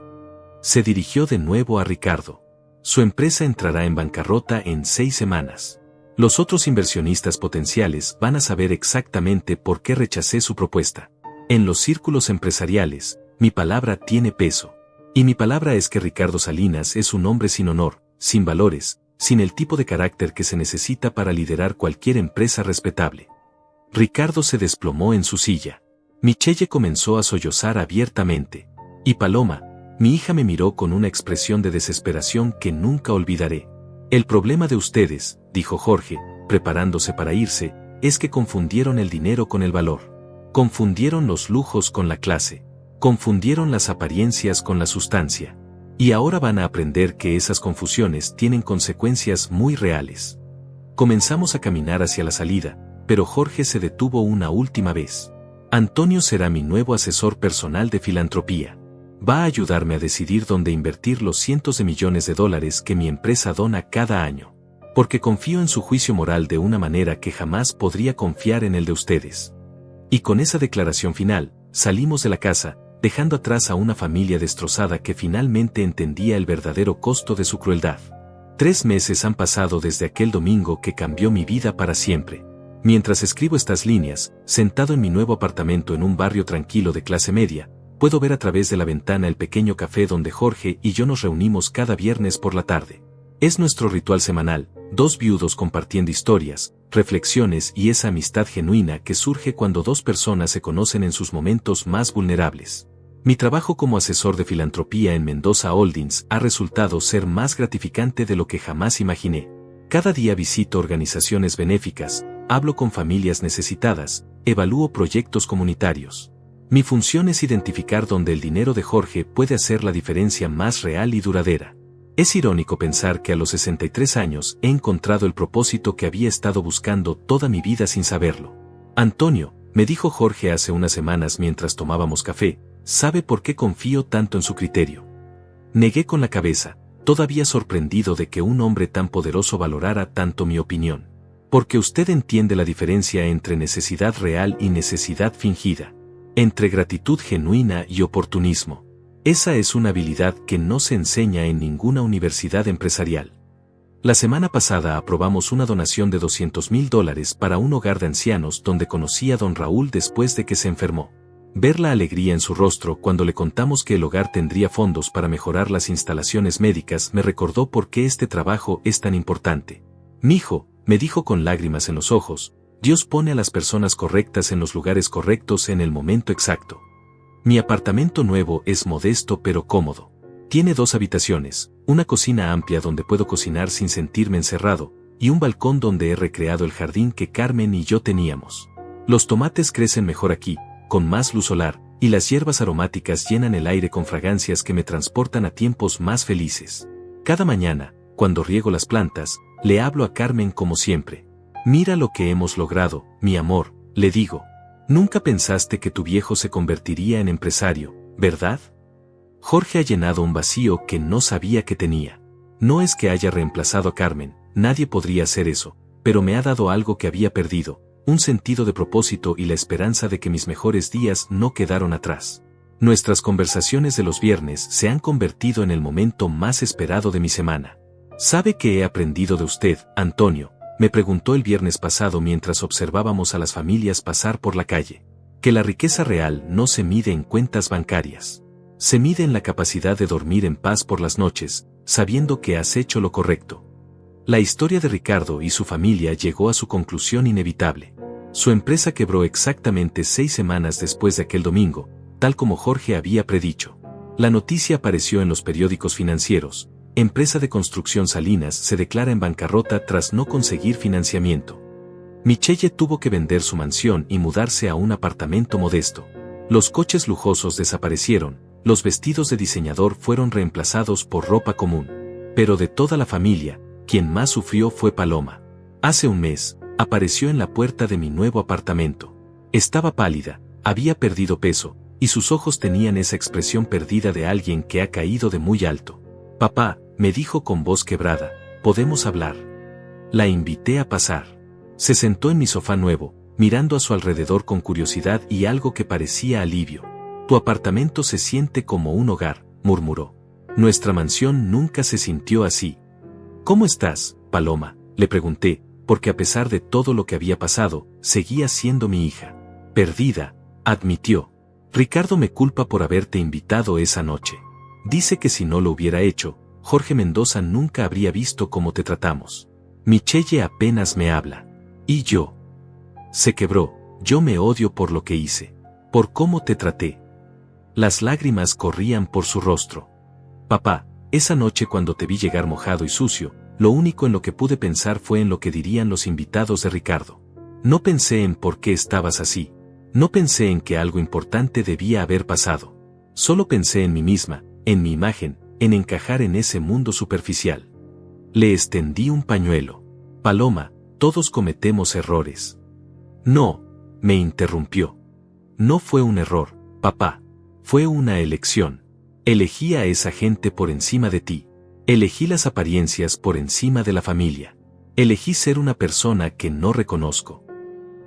Se dirigió de nuevo a Ricardo. Su empresa entrará en bancarrota en 6 semanas. Los otros inversionistas potenciales van a saber exactamente por qué rechacé su propuesta. En los círculos empresariales, mi palabra tiene peso. Y mi palabra es que Ricardo Salinas es un hombre sin honor, sin valores, sin el tipo de carácter que se necesita para liderar cualquier empresa respetable. Ricardo se desplomó en su silla. Michelle comenzó a sollozar abiertamente. Y Paloma, mi hija, me miró con una expresión de desesperación que nunca olvidaré. El problema de ustedes, dijo Jorge, preparándose para irse, es que confundieron el dinero con el valor. Confundieron los lujos con la clase. Confundieron las apariencias con la sustancia. Y ahora van a aprender que esas confusiones tienen consecuencias muy reales. Comenzamos a caminar hacia la salida, pero Jorge se detuvo una última vez. Antonio será mi nuevo asesor personal de filantropía. Va a ayudarme a decidir dónde invertir los cientos de millones de dólares que mi empresa dona cada año. Porque confío en su juicio moral de una manera que jamás podría confiar en el de ustedes. Y con esa declaración final, salimos de la casa, dejando atrás a una familia destrozada que finalmente entendía el verdadero costo de su crueldad. 3 meses han pasado desde aquel domingo que cambió mi vida para siempre. Mientras escribo estas líneas, sentado en mi nuevo apartamento en un barrio tranquilo de clase media, puedo ver a través de la ventana el pequeño café donde Jorge y yo nos reunimos cada viernes por la tarde. Es nuestro ritual semanal, 2 viudos compartiendo historias, reflexiones y esa amistad genuina que surge cuando 2 personas se conocen en sus momentos más vulnerables. Mi trabajo como asesor de filantropía en Mendoza Holdings ha resultado ser más gratificante de lo que jamás imaginé. Cada día visito organizaciones benéficas, hablo con familias necesitadas, evalúo proyectos comunitarios. Mi función es identificar dónde el dinero de Jorge puede hacer la diferencia más real y duradera. Es irónico pensar que a los 63 años he encontrado el propósito que había estado buscando toda mi vida sin saberlo. Antonio, me dijo Jorge hace unas semanas mientras tomábamos café, ¿sabe por qué confío tanto en su criterio? Negué con la cabeza, todavía sorprendido de que un hombre tan poderoso valorara tanto mi opinión. Porque usted entiende la diferencia entre necesidad real y necesidad fingida. Entre gratitud genuina y oportunismo. Esa es una habilidad que no se enseña en ninguna universidad empresarial. La semana pasada aprobamos una donación de $200,000 para un hogar de ancianos donde conocí a don Raúl después de que se enfermó. Ver la alegría en su rostro cuando le contamos que el hogar tendría fondos para mejorar las instalaciones médicas me recordó por qué este trabajo es tan importante. Mijo, me dijo con lágrimas en los ojos, Dios pone a las personas correctas en los lugares correctos en el momento exacto. Mi apartamento nuevo es modesto pero cómodo. Tiene 2 habitaciones, una cocina amplia donde puedo cocinar sin sentirme encerrado, y un balcón donde he recreado el jardín que Carmen y yo teníamos. Los tomates crecen mejor aquí, con más luz solar, y las hierbas aromáticas llenan el aire con fragancias que me transportan a tiempos más felices. Cada mañana, cuando riego las plantas, le hablo a Carmen como siempre. Mira lo que hemos logrado, mi amor, le digo. Nunca pensaste que tu viejo se convertiría en empresario, ¿verdad? Jorge ha llenado un vacío que no sabía que tenía. No es que haya reemplazado a Carmen, nadie podría hacer eso, pero me ha dado algo que había perdido, un sentido de propósito y la esperanza de que mis mejores días no quedaron atrás. Nuestras conversaciones de los viernes se han convertido en el momento más esperado de mi semana. ¿Sabe qué he aprendido de usted, Antonio?, me preguntó el viernes pasado mientras observábamos a las familias pasar por la calle. Que la riqueza real no se mide en cuentas bancarias. Se mide en la capacidad de dormir en paz por las noches, sabiendo que has hecho lo correcto. La historia de Ricardo y su familia llegó a su conclusión inevitable. Su empresa quebró exactamente 6 semanas después de aquel domingo, tal como Jorge había predicho. La noticia apareció en los periódicos financieros. Empresa de construcción Salinas se declara en bancarrota tras no conseguir financiamiento. Michelle tuvo que vender su mansión y mudarse a un apartamento modesto. Los coches lujosos desaparecieron, los vestidos de diseñador fueron reemplazados por ropa común. Pero de toda la familia, quien más sufrió fue Paloma. Hace un mes, apareció en la puerta de mi nuevo apartamento. Estaba pálida, había perdido peso, y sus ojos tenían esa expresión perdida de alguien que ha caído de muy alto. Papá, me dijo con voz quebrada, ¿podemos hablar? La invité a pasar. Se sentó en mi sofá nuevo, mirando a su alrededor con curiosidad y algo que parecía alivio. Tu apartamento se siente como un hogar, murmuró. Nuestra mansión nunca se sintió así. ¿Cómo estás, Paloma?, le pregunté, porque a pesar de todo lo que había pasado, seguía siendo mi hija. Perdida, admitió. Ricardo me culpa por haberte invitado esa noche. Dice que si no lo hubiera hecho, Jorge Mendoza nunca habría visto cómo te tratamos. Michelle apenas me habla. ¿Y yo? Se quebró, yo me odio por lo que hice. Por cómo te traté. Las lágrimas corrían por su rostro. Papá, esa noche cuando te vi llegar mojado y sucio, lo único en lo que pude pensar fue en lo que dirían los invitados de Ricardo. No pensé en por qué estabas así. No pensé en que algo importante debía haber pasado. Solo pensé en mí misma, en mi imagen, en encajar en ese mundo superficial. Le extendí un pañuelo. Paloma, todos cometemos errores. No, me interrumpió. No fue un error, papá. Fue una elección. Elegí a esa gente por encima de ti. Elegí las apariencias por encima de la familia. Elegí ser una persona que no reconozco.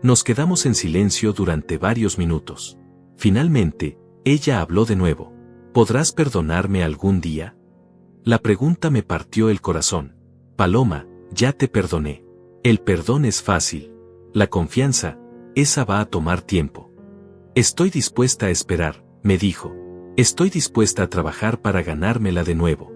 Nos quedamos en silencio durante varios minutos. Finalmente, ella habló de nuevo. ¿Podrás perdonarme algún día? La pregunta me partió el corazón. Paloma, ya te perdoné. El perdón es fácil. La confianza, esa va a tomar tiempo. Estoy dispuesta a esperar, me dijo. Estoy dispuesta a trabajar para ganármela de nuevo.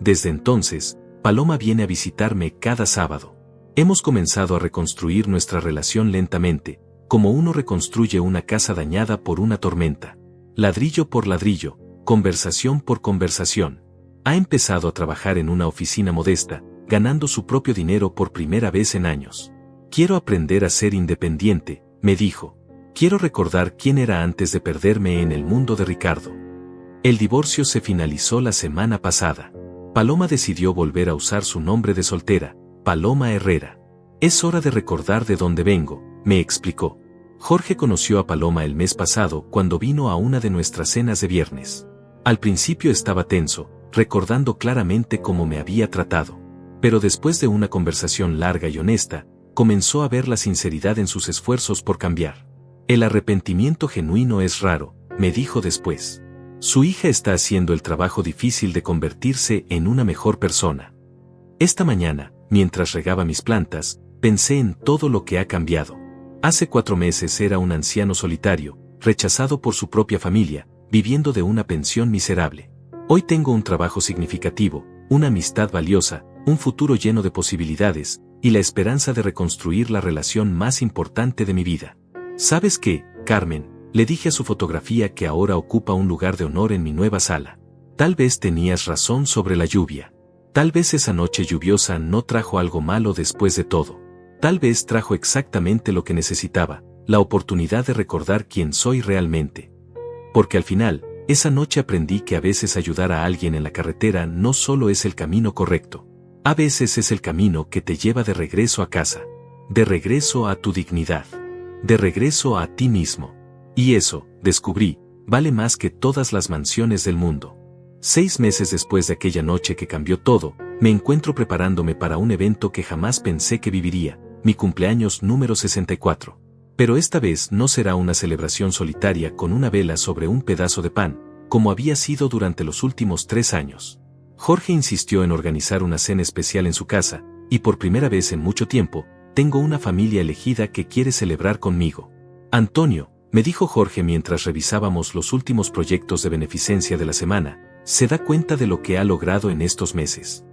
Desde entonces, Paloma viene a visitarme cada sábado. Hemos comenzado a reconstruir nuestra relación lentamente, como uno reconstruye una casa dañada por una tormenta. Ladrillo por ladrillo, conversación por conversación. Ha empezado a trabajar en una oficina modesta, ganando su propio dinero por primera vez en años. Quiero aprender a ser independiente, me dijo. Quiero recordar quién era antes de perderme en el mundo de Ricardo. El divorcio se finalizó la semana pasada. Paloma decidió volver a usar su nombre de soltera, Paloma Herrera. Es hora de recordar de dónde vengo, me explicó. Jorge conoció a Paloma el mes pasado cuando vino a una de nuestras cenas de viernes. Al principio estaba tenso, recordando claramente cómo me había tratado. Pero después de una conversación larga y honesta, comenzó a ver la sinceridad en sus esfuerzos por cambiar. El arrepentimiento genuino es raro, me dijo después. Su hija está haciendo el trabajo difícil de convertirse en una mejor persona. Esta mañana, mientras regaba mis plantas, pensé en todo lo que ha cambiado. Hace 4 meses era un anciano solitario, rechazado por su propia familia, viviendo de una pensión miserable. Hoy tengo un trabajo significativo, una amistad valiosa, un futuro lleno de posibilidades, y la esperanza de reconstruir la relación más importante de mi vida. ¿Sabes qué, Carmen?, le dije a su fotografía que ahora ocupa un lugar de honor en mi nueva sala. Tal vez tenías razón sobre la lluvia. Tal vez esa noche lluviosa no trajo algo malo después de todo. Tal vez trajo exactamente lo que necesitaba, la oportunidad de recordar quién soy realmente. Porque al final, esa noche aprendí que a veces ayudar a alguien en la carretera no solo es el camino correcto. A veces es el camino que te lleva de regreso a casa. De regreso a tu dignidad. De regreso a ti mismo. Y eso, descubrí, vale más que todas las mansiones del mundo. 6 meses después de aquella noche que cambió todo, me encuentro preparándome para un evento que jamás pensé que viviría, mi cumpleaños número 64. Pero esta vez no será una celebración solitaria con una vela sobre un pedazo de pan, como había sido durante los últimos 3 años. Jorge insistió en organizar una cena especial en su casa, y por primera vez en mucho tiempo, tengo una familia elegida que quiere celebrar conmigo. Antonio, me dijo Jorge mientras revisábamos los últimos proyectos de beneficencia de la semana, se da cuenta de lo que ha logrado en estos meses.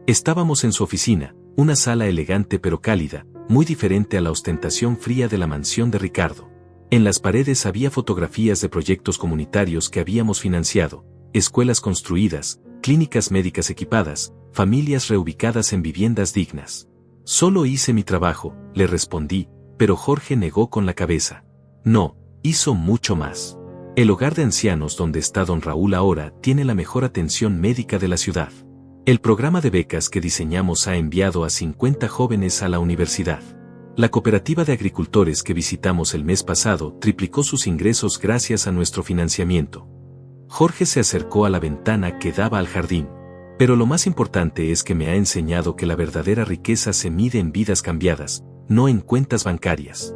Estábamos en su oficina, una sala elegante pero cálida, muy diferente a la ostentación fría de la mansión de Ricardo. En las paredes había fotografías de proyectos comunitarios que habíamos financiado, escuelas construidas, clínicas médicas equipadas, familias reubicadas en viviendas dignas. Solo hice mi trabajo, le respondí, pero Jorge negó con la cabeza. No, hizo mucho más. El hogar de ancianos donde está don Raúl ahora tiene la mejor atención médica de la ciudad. El programa de becas que diseñamos ha enviado a 50 jóvenes a la universidad. La cooperativa de agricultores que visitamos el mes pasado triplicó sus ingresos gracias a nuestro financiamiento. Jorge se acercó a la ventana que daba al jardín. Pero lo más importante es que me ha enseñado que la verdadera riqueza se mide en vidas cambiadas, no en cuentas bancarias.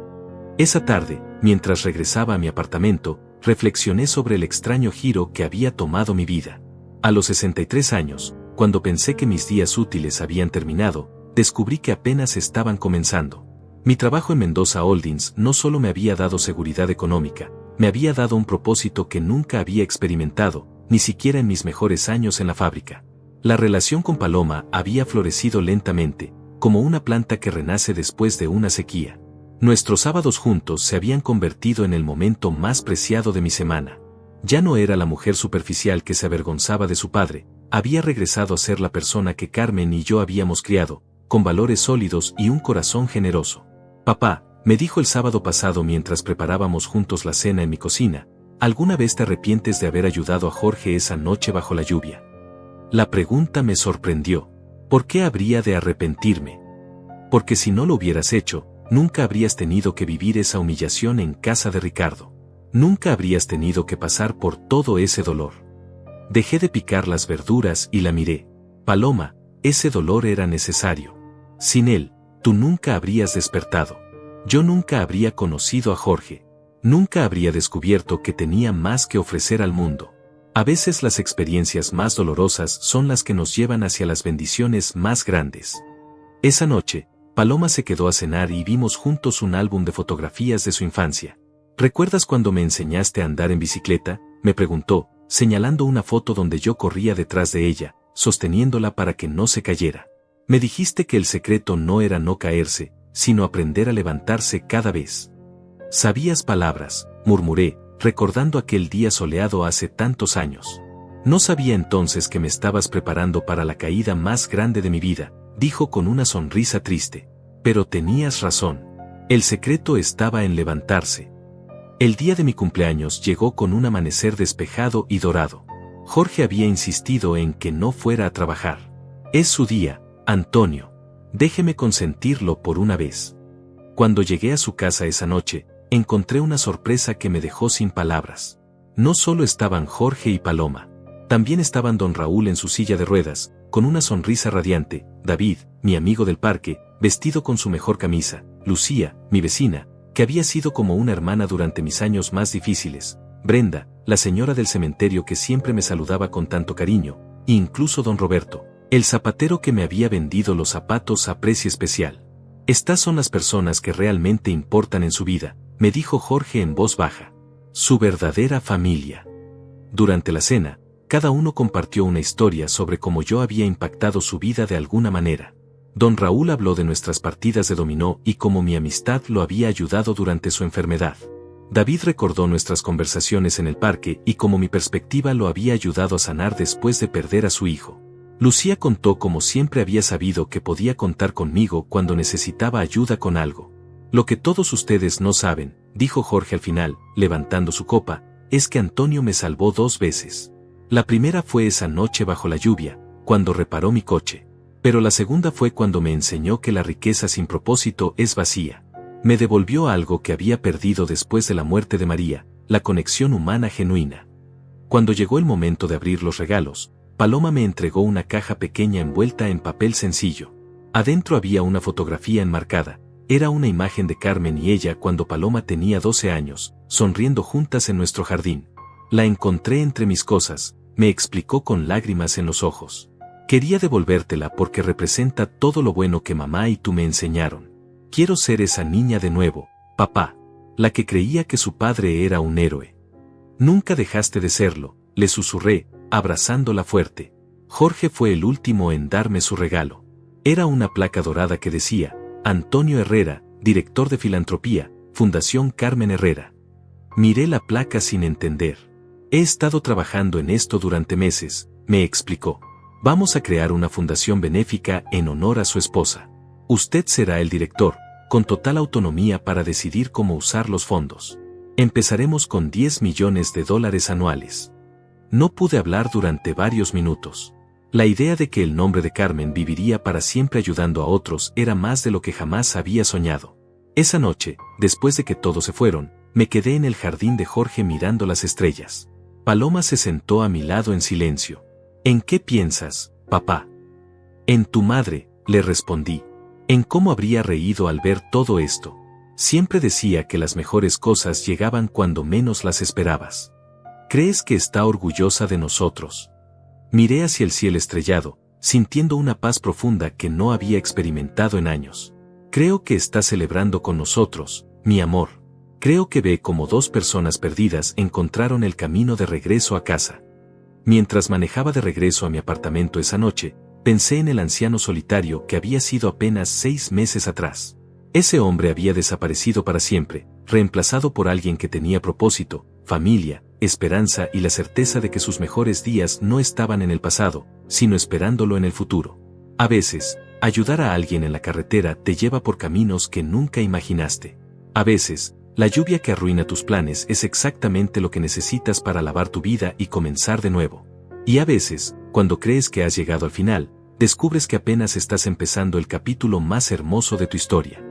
Esa tarde, mientras regresaba a mi apartamento, reflexioné sobre el extraño giro que había tomado mi vida. A los 63 años, cuando pensé que mis días útiles habían terminado, descubrí que apenas estaban comenzando. Mi trabajo en Mendoza Holdings no solo me había dado seguridad económica, me había dado un propósito que nunca había experimentado, ni siquiera en mis mejores años en la fábrica. La relación con Paloma había florecido lentamente, como una planta que renace después de una sequía. Nuestros sábados juntos se habían convertido en el momento más preciado de mi semana. Ya no era la mujer superficial que se avergonzaba de su padre, había regresado a ser la persona que Carmen y yo habíamos criado, con valores sólidos y un corazón generoso. Papá, me dijo el sábado pasado mientras preparábamos juntos la cena en mi cocina, ¿alguna vez te arrepientes de haber ayudado a Jorge esa noche bajo la lluvia? La pregunta me sorprendió. ¿Por qué habría de arrepentirme? Porque si no lo hubieras hecho, nunca habrías tenido que vivir esa humillación en casa de Ricardo. Nunca habrías tenido que pasar por todo ese dolor. Dejé de picar las verduras y la miré. Paloma, ese dolor era necesario. Sin él, tú nunca habrías despertado. Yo nunca habría conocido a Jorge. Nunca habría descubierto que tenía más que ofrecer al mundo. A veces las experiencias más dolorosas son las que nos llevan hacia las bendiciones más grandes. Esa noche, Paloma se quedó a cenar y vimos juntos un álbum de fotografías de su infancia. ¿Recuerdas cuando me enseñaste a andar en bicicleta?, me preguntó, señalando una foto donde yo corría detrás de ella, sosteniéndola para que no se cayera. Me dijiste que el secreto no era no caerse, sino aprender a levantarse cada vez. Sabías palabras, murmuré, recordando aquel día soleado hace tantos años. No sabía entonces que me estabas preparando para la caída más grande de mi vida, dijo con una sonrisa triste. Pero tenías razón. El secreto estaba en levantarse. El día de mi cumpleaños llegó con un amanecer despejado y dorado. Jorge había insistido en que no fuera a trabajar. Es su día, Antonio. Déjeme consentirlo por una vez. Cuando llegué a su casa esa noche, encontré una sorpresa que me dejó sin palabras. No solo estaban Jorge y Paloma. También estaban don Raúl en su silla de ruedas, con una sonrisa radiante, David, mi amigo del parque, vestido con su mejor camisa, Lucía, mi vecina, que había sido como una hermana durante mis años más difíciles, Brenda, la señora del cementerio que siempre me saludaba con tanto cariño, e incluso don Roberto, el zapatero que me había vendido los zapatos a precio especial. Estas son las personas que realmente importan en su vida, me dijo Jorge en voz baja. Su verdadera familia. Durante la cena, cada uno compartió una historia sobre cómo yo había impactado su vida de alguna manera. Don Raúl habló de nuestras partidas de dominó y cómo mi amistad lo había ayudado durante su enfermedad. David recordó nuestras conversaciones en el parque y cómo mi perspectiva lo había ayudado a sanar después de perder a su hijo. Lucía contó cómo siempre había sabido que podía contar conmigo cuando necesitaba ayuda con algo. Lo que todos ustedes no saben, dijo Jorge al final, levantando su copa, es que Antonio me salvó 2 veces. La primera fue esa noche bajo la lluvia, cuando reparó mi coche. Pero la segunda fue cuando me enseñó que la riqueza sin propósito es vacía. Me devolvió algo que había perdido después de la muerte de María, la conexión humana genuina. Cuando llegó el momento de abrir los regalos, Paloma me entregó una caja pequeña envuelta en papel sencillo. Adentro había una fotografía enmarcada. Era una imagen de Carmen y ella cuando Paloma tenía 12 años, sonriendo juntas en nuestro jardín. La encontré entre mis cosas, me explicó con lágrimas en los ojos. Quería devolvértela porque representa todo lo bueno que mamá y tú me enseñaron. Quiero ser esa niña de nuevo, papá. La que creía que su padre era un héroe. Nunca dejaste de serlo, le susurré, abrazándola fuerte. Jorge fue el último en darme su regalo. Era una placa dorada que decía, Antonio Herrera, director de filantropía, Fundación Carmen Herrera. Miré la placa sin entender. He estado trabajando en esto durante meses, me explicó. Vamos a crear una fundación benéfica en honor a su esposa. Usted será el director, con total autonomía para decidir cómo usar los fondos. Empezaremos con $10 millones anuales. No pude hablar durante varios minutos. La idea de que el nombre de Carmen viviría para siempre ayudando a otros era más de lo que jamás había soñado. Esa noche, después de que todos se fueron, me quedé en el jardín de Jorge mirando las estrellas. Paloma se sentó a mi lado en silencio. ¿En qué piensas, papá? En tu madre, le respondí. En cómo habría reído al ver todo esto. Siempre decía que las mejores cosas llegaban cuando menos las esperabas. ¿Crees que está orgullosa de nosotros? Miré hacia el cielo estrellado, sintiendo una paz profunda que no había experimentado en años. Creo que está celebrando con nosotros, mi amor. Creo que ve como 2 personas perdidas encontraron el camino de regreso a casa. Mientras manejaba de regreso a mi apartamento esa noche, pensé en el anciano solitario que había sido apenas 6 meses atrás. Ese hombre había desaparecido para siempre, reemplazado por alguien que tenía propósito, familia, esperanza y la certeza de que sus mejores días no estaban en el pasado, sino esperándolo en el futuro. A veces, ayudar a alguien en la carretera te lleva por caminos que nunca imaginaste. A veces, la lluvia que arruina tus planes es exactamente lo que necesitas para lavar tu vida y comenzar de nuevo. Y a veces, cuando crees que has llegado al final, descubres que apenas estás empezando el capítulo más hermoso de tu historia.